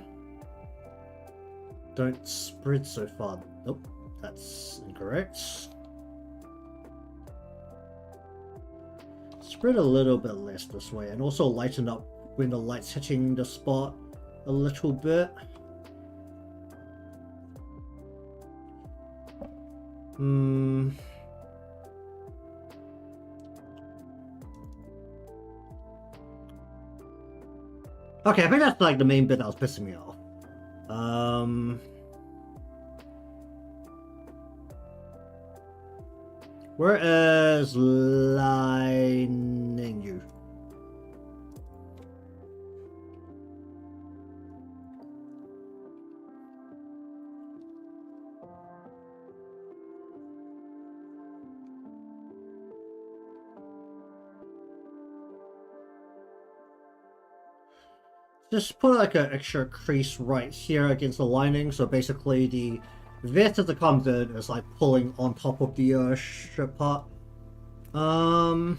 don't spread so far. Nope, that's incorrect. Spread a little bit less this way, and also lighten up when the light's hitting the spot a little bit. Okay, I think that's like the main bit that was pissing me off. Where is lining you? Just put like an extra crease right here against the lining, so basically the vert that comes in is like pulling on top of the strip part. I'm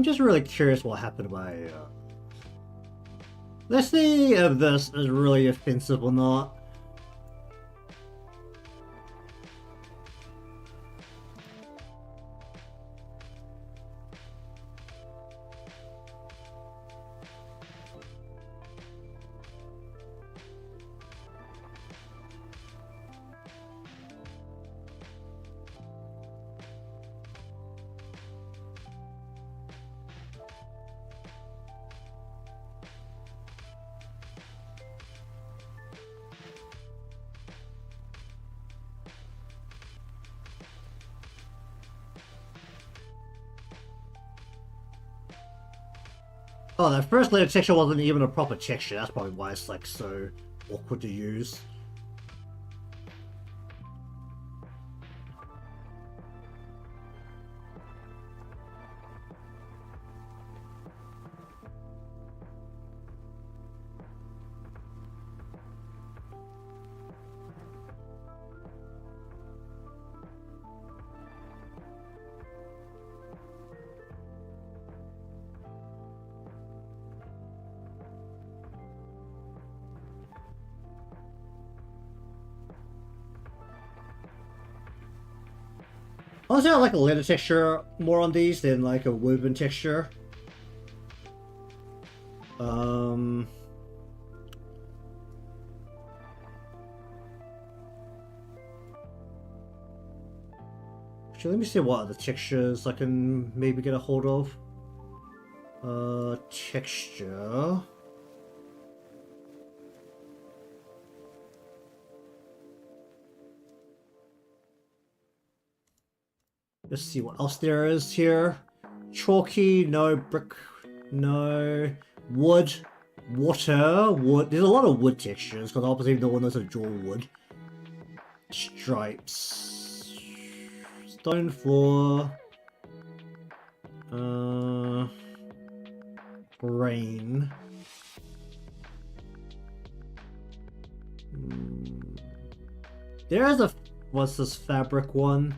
just really curious what happened to my... Let's see if this is really offensive or not. Oh, that first layer texture wasn't even a proper texture. That's probably why it's like so awkward to use. Honestly, I like a leather texture more on these than like a woven texture. Actually, let me see what other textures I can maybe get a hold of. Texture. Let's see what else there is here. Chalky, no. Brick, no. Wood, water, wood. There's a lot of wood textures because obviously no one knows how to draw wood. Stripes. Stone floor. Rain. There is a... What's this fabric one?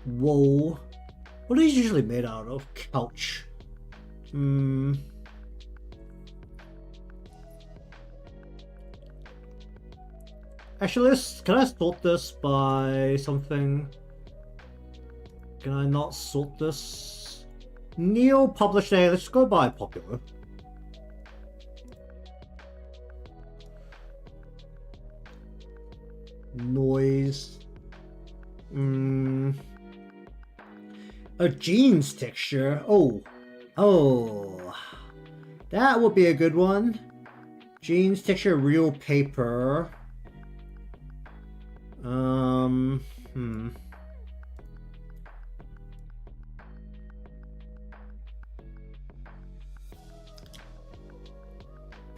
Wool. What are these usually made out of? Couch. Actually, can I sort this by something? Can I not sort this? Neil published a... Let's go by popular. Noise. A jeans texture. Oh. That would be a good one. Jeans texture, real paper.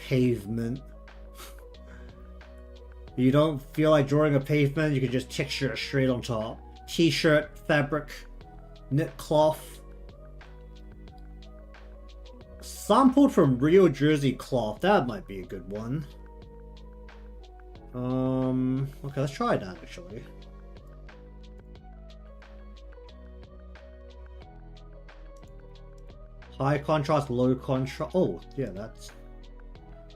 pavement. You don't feel like drawing a pavement, you can just texture it straight on top. T-shirt, fabric, knit cloth. Sampled from Rio Jersey cloth, that might be a good one. Okay, let's try that actually. High contrast, low contrast. Oh, yeah, that's...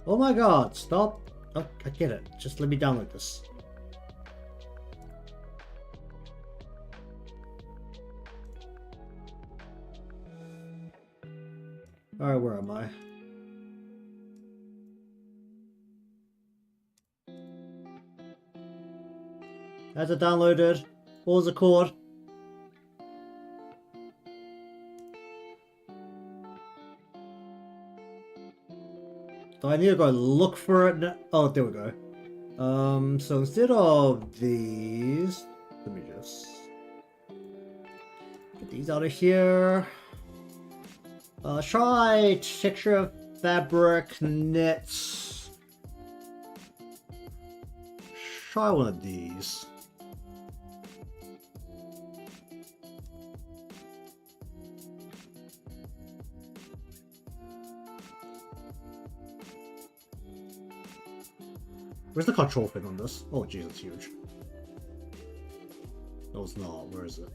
Oh my god, stop. Oh, I get it. Just let me download this. Alright, where am I? Has it downloaded? Pause the cord. Do I need to go look for it now? Oh, there we go. So instead of these, let me just get these out of here. Try texture, fabric, knits. Try one of these. Where's the control thing on this? Oh jeez, it's huge. No, it's not. Where is it?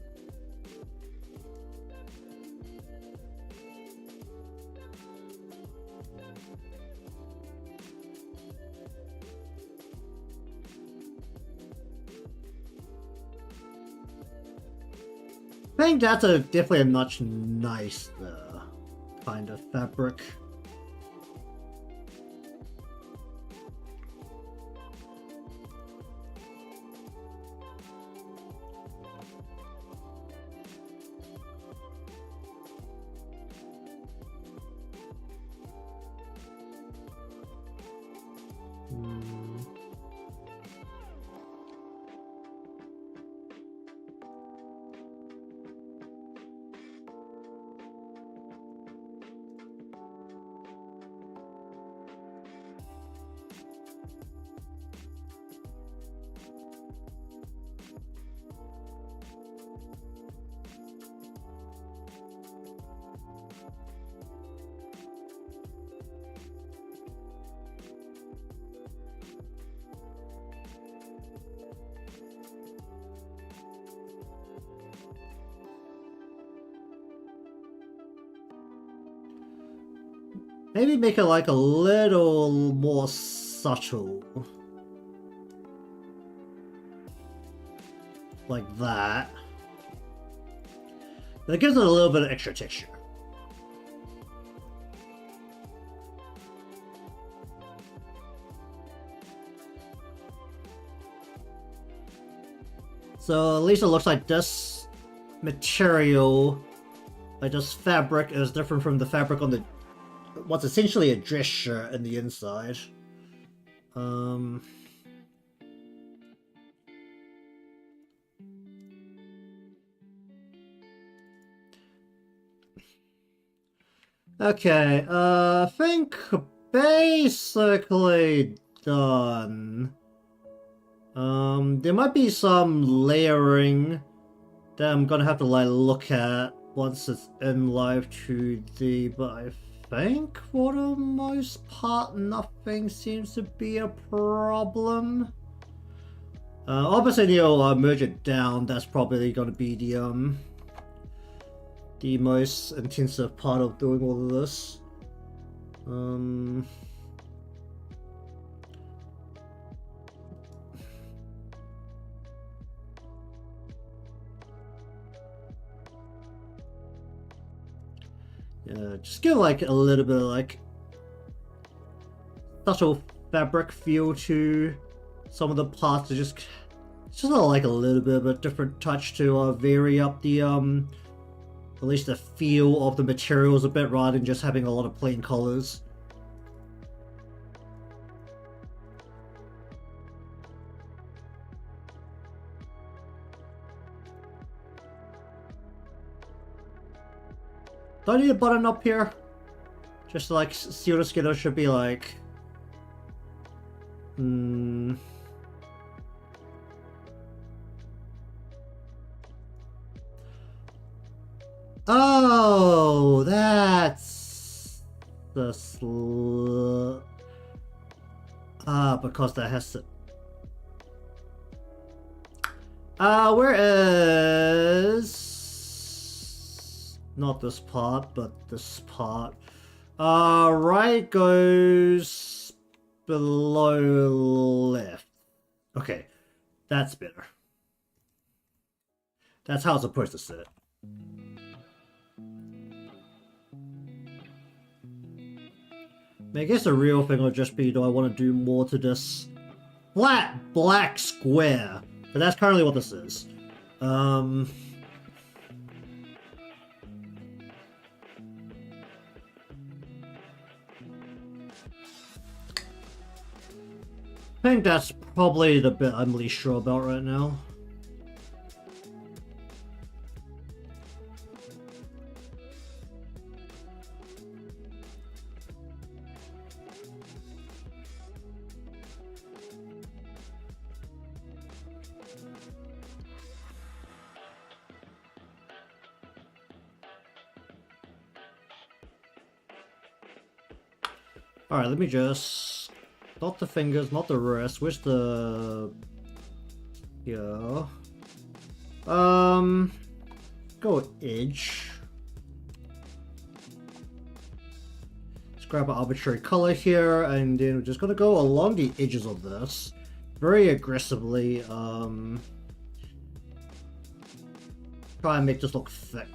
I think that's definitely a much nicer kind of fabric. Maybe make it like a little more subtle. Like that. That gives it a little bit of extra texture. So at least it looks like this material, like this fabric, is different from the fabric on the what's essentially a dress shirt in the inside. Okay, I think basically done. There might be some layering that I'm gonna have to like look at once it's in Live2D, but I think for the most part nothing seems to be a problem. Obviously you'll merge it down. That's probably gonna be the most intensive part of doing all of this. Yeah, just give like a little bit of like subtle fabric feel to some of the parts. To just like a little bit of a different touch to vary up the at least the feel of the materials a bit, rather than just having a lot of plain colors. Do I need a button up here? Just to like see what the skin should be like. Hmm. Oh, that's the because that has to. Whereas not this part, but this part. Right goes below left. Okay, that's better. That's how it's supposed to sit. I guess the real thing will just be, do I want to do more to this flat black square? But that's currently what this is. I think that's probably the bit I'm least sure about right now. Alright, let me just... Not the fingers, not the wrist. Where's the... Yeah. Go edge. Let's grab an arbitrary color here, and then we're just gonna go along the edges of this. Very aggressively, try and make this look thick.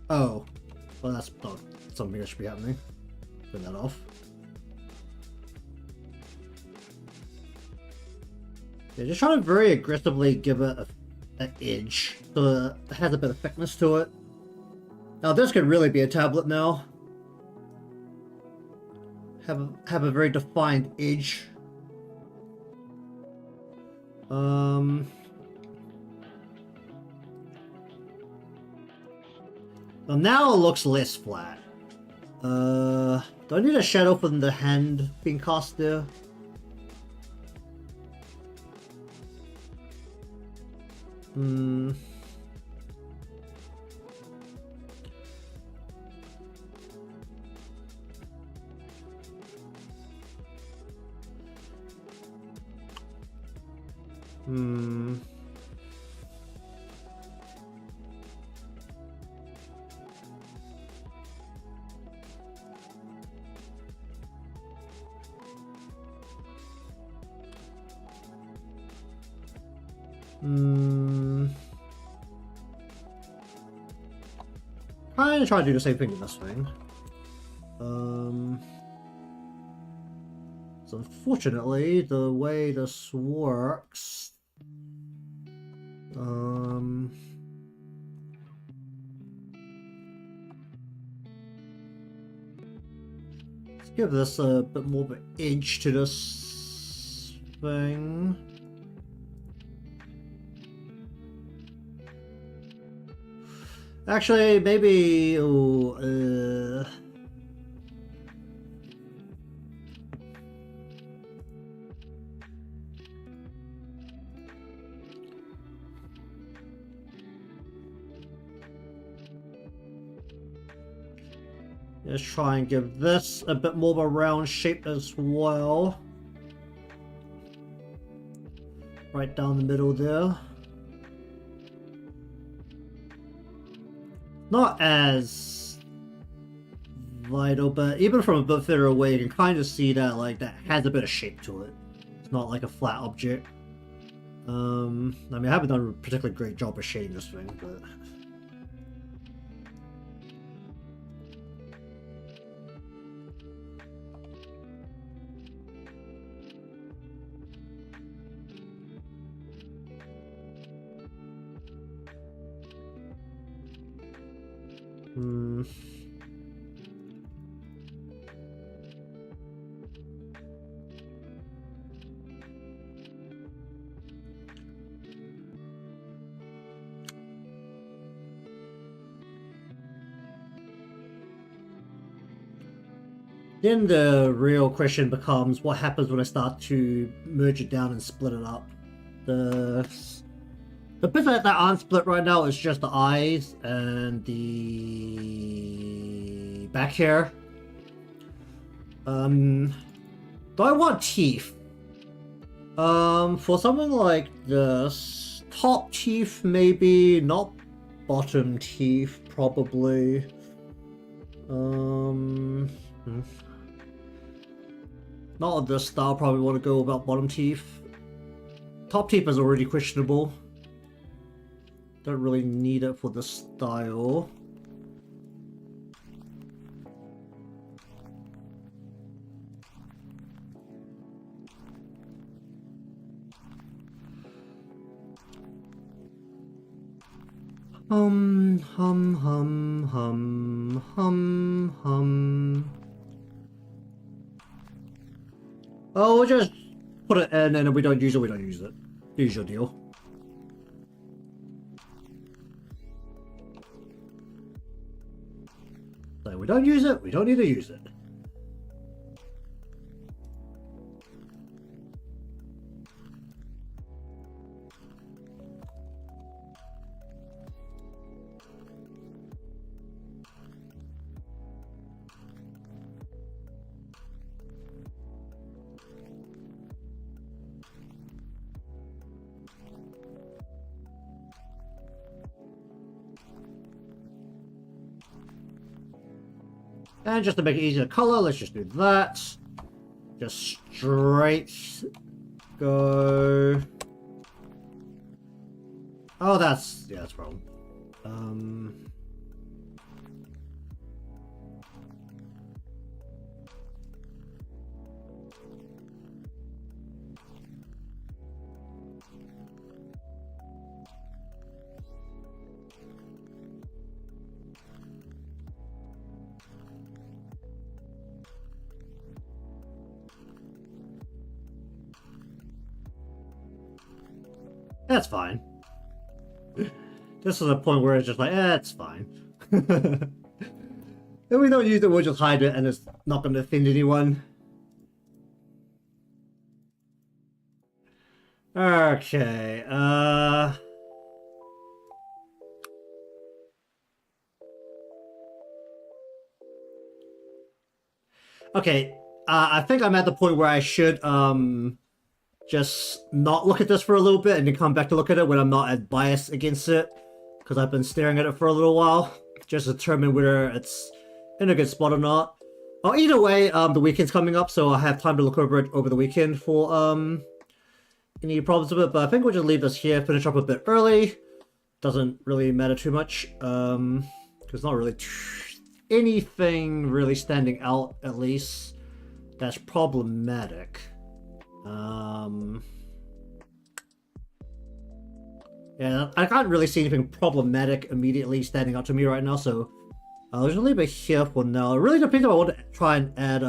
Oh, well that's not something that should be happening. Turn that off. Yeah, just trying to very aggressively give it an edge, so it has a bit of thickness to it. Now this could really be a tablet now. Have a very defined edge. Well, now it looks less flat. Do I need a shadow from the hand being cast there? Hmm. I'm gonna try to do the same thing with this thing. So unfortunately, the way this works, let's give this a bit more of an edge to this thing. Actually, maybe... let's try and give this a bit more of a round shape as well. Right down the middle there. Not as vital, but even from a bit further away, you can kind of see that like that has a bit of shape to it. It's not like a flat object. I mean, I haven't done a particularly great job of shading this thing, but. Then the real question becomes what happens when I start to merge it down and split it up. The bits that aren't split right now is just the eyes and the back hair. Do I want teeth? For something like this, top teeth maybe, not bottom teeth probably. Not on this style, probably want to go about bottom teeth. Top teeth is already questionable. Don't really need it for this style. Hum. Oh, we'll just put it in, and if we don't use it, we don't use it. Usual deal. So if we don't use it, we don't need to use it. And just to make it easier to color, let's just do that. Just straight go. Oh, that's wrong. That's fine. This is a point where it's just like, it's fine. If we don't use it, we'll just hide it and it's not going to offend anyone. Okay, okay, I think I'm at the point where I should, just not look at this for a little bit and then come back to look at it when I'm not as biased against it. Because I've been staring at it for a little while. Just to determine whether it's in a good spot or not. Well, either way, the weekend's coming up, so I'll have time to look over it over the weekend for, any problems with it. But I think we'll just leave this here, finish up a bit early. Doesn't really matter too much. There's not really anything really standing out, at least, that's problematic. Yeah, I can't really see anything problematic immediately standing out to me right now, so I'll just leave it here for now. It really depends if I want to try and add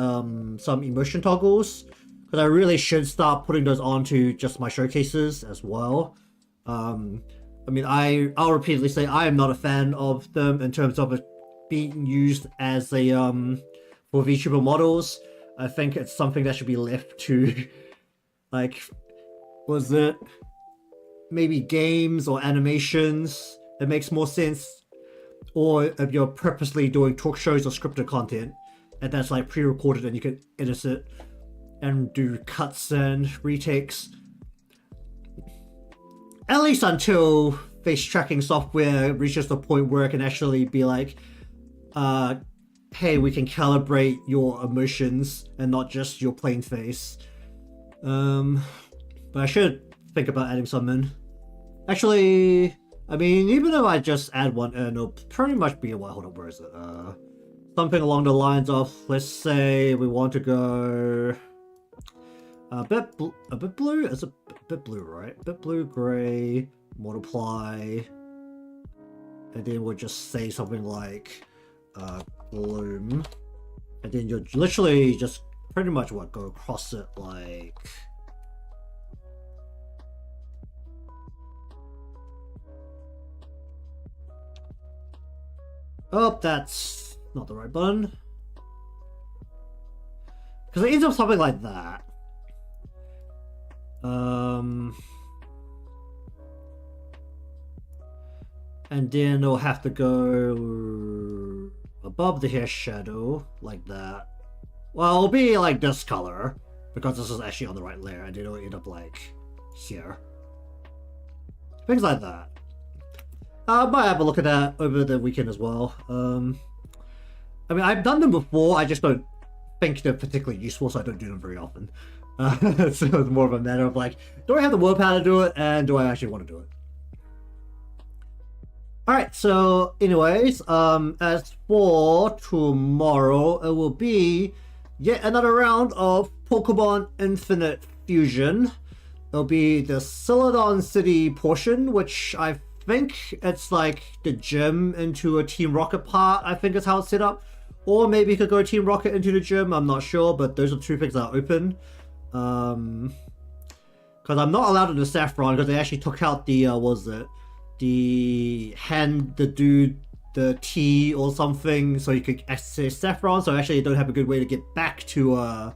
some emotion toggles, because I really should start putting those onto just my showcases as well. I mean, I'll repeatedly say I am not a fan of them in terms of it being used as a for VTuber models. I think it's something that should be left to like, was it maybe games or animations? It makes more sense. Or if you're purposely doing talk shows or scripted content, and that's like pre-recorded and you can edit it and do cuts and retakes. At least until face tracking software reaches the point where it can actually be like, hey, we can calibrate your emotions and not just your plain face. But I should think about adding some in. Actually, I mean, even if I just add one in, it'll pretty much be a while. Hold on, where is it? Something along the lines of, let's say we want to go a bit blue. It's a bit blue, right? A bit blue, gray, multiply, and then we'll just say something like bloom, and then you'll literally just pretty much what go across it like. Oh, that's not the right button. Because it ends up something like that. And then it'll have to go above the hair shadow, like that. Well, it'll be like this color, because this is actually on the right layer, and then it'll end up like here. Things like that. I might have a look at that over the weekend as well. I mean, I've done them before, I just don't think they're particularly useful, so I don't do them very often. So it's more of a matter of like, do I have the willpower to do it, and do I actually want to do it? Alright, so anyways, as for tomorrow, it will be yet another round of Pokemon Infinite Fusion. It'll be the Celadon City portion, which I think it's like the gym into a Team Rocket part, I think is how it's set up. Or maybe you could go Team Rocket into the gym, I'm not sure, but those are two things that are open. Because I'm not allowed to do Saffron, because they actually took out the, what was it? The hand the dude the tea or something, so you could access Saffron, so actually you don't have a good way to get back to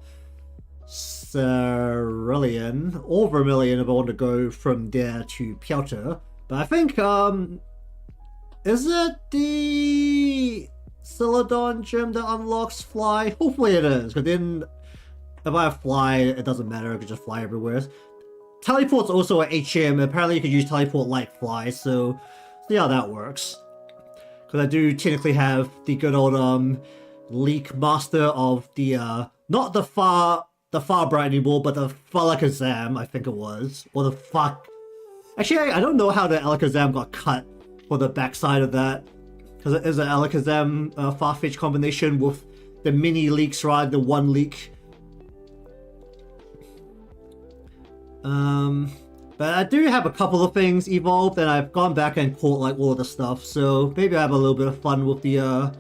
Cerulean or Vermilion if I want to go from there to Piotr. But I think, is it the Celadon gym that unlocks Fly? Hopefully it is, because then if I have Fly, it doesn't matter, I can just fly everywhere. Teleport's also at HM, apparently you can use Teleport like Fly, so see how that works. Because I do technically have the good old Leak Master of the, not the Far Bright anymore, but the Alakazam, I think it was. Or the fuck. Actually, I don't know how the Alakazam got cut for the backside of that. Because it is an Alakazam Farfetch combination with the mini leaks rather than one leak. But I do have a couple of things evolved, and I've gone back and caught like all of the stuff, so maybe I have a little bit of fun with the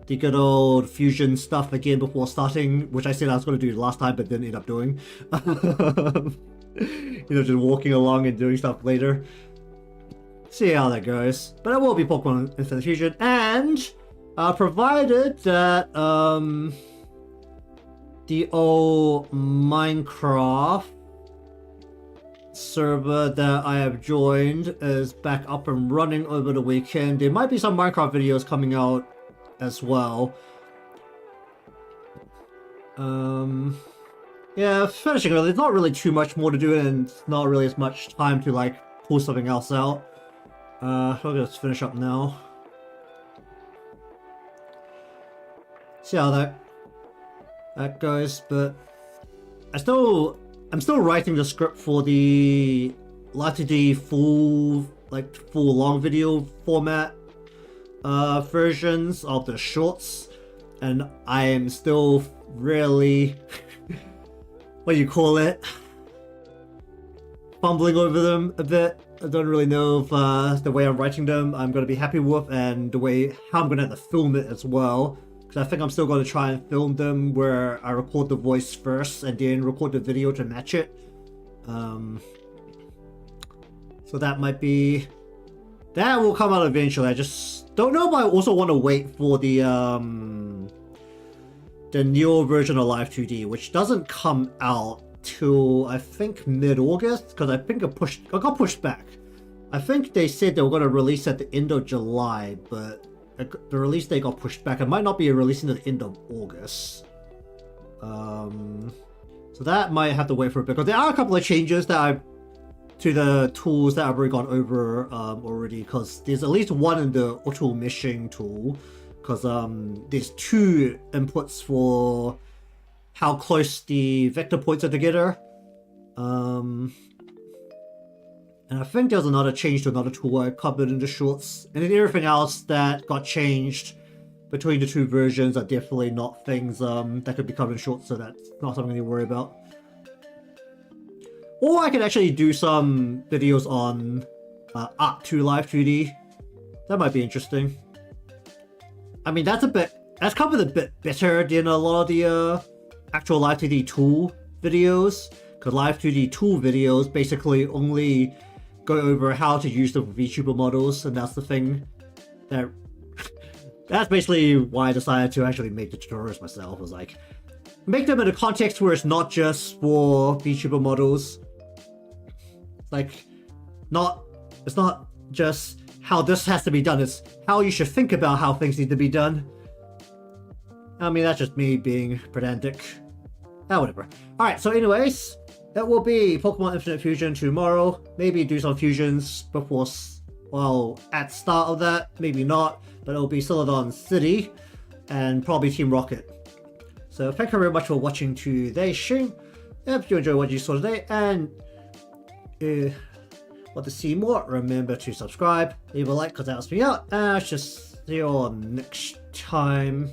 good old fusion stuff again before starting, which I said I was going to do last time but didn't end up doing. You know, just walking along and doing stuff later. See how that goes. But it will be Pokemon Infinite Fusion, and provided that the old Minecraft server that I have joined is back up and running over the weekend. There might be some Minecraft videos coming out as well. Yeah, finishing early. There's not really too much more to do, and it's not really as much time to like pull something else out. So I'll just finish up now. See how that goes, but I'm still writing the script for the Live2D full long video format versions of the shorts, and I am still really what do you call it? Fumbling over them a bit. I don't really know if the way I'm writing them I'm going to be happy with, and the way how I'm going to have to film it as well. Because I think I'm still going to try and film them where I record the voice first and then record the video to match it. So that might be... that will come out eventually. I just don't know if I also want to wait for the newer version of Live2D, which doesn't come out till I think mid-August, because I think it got pushed back. I think they said they were going to release at the end of July, but the release date got pushed back. It might not be releasing at the end of August. So that might have to wait for a bit, because there are a couple of changes that to the tools that I've already gone over already, because there's at least one in the auto meshing tool, because there's two inputs for how close the vector points are together. And I think there's another change to another tool I covered in the shorts. And then everything else that got changed between the two versions are definitely not things that could be covered in shorts, so that's not something to worry about. Or I could actually do some videos on Art to Live2D. That might be interesting. I mean, that's covered a bit better than a lot of the actual Live2D tool videos. Because Live2D tool videos basically only go over how to use the Vtuber models, and that's the thing that's basically why I decided to actually make the tutorials myself. I was like, make them in a context where it's not just for VTuber models. Like, it's not just how this has to be done, it's how you should think about how things need to be done. I mean, that's just me being pedantic. Whatever. Alright, so anyways, that will be Pokemon Infinite Fusion tomorrow. Maybe do some fusions before, well, at start of that, maybe not, but it'll be Celadon City and probably Team Rocket. So thank you very much for watching today's stream. If you enjoyed what you saw today and want to see more, remember to subscribe, leave a like because that helps me out, and I'll just see you all next time.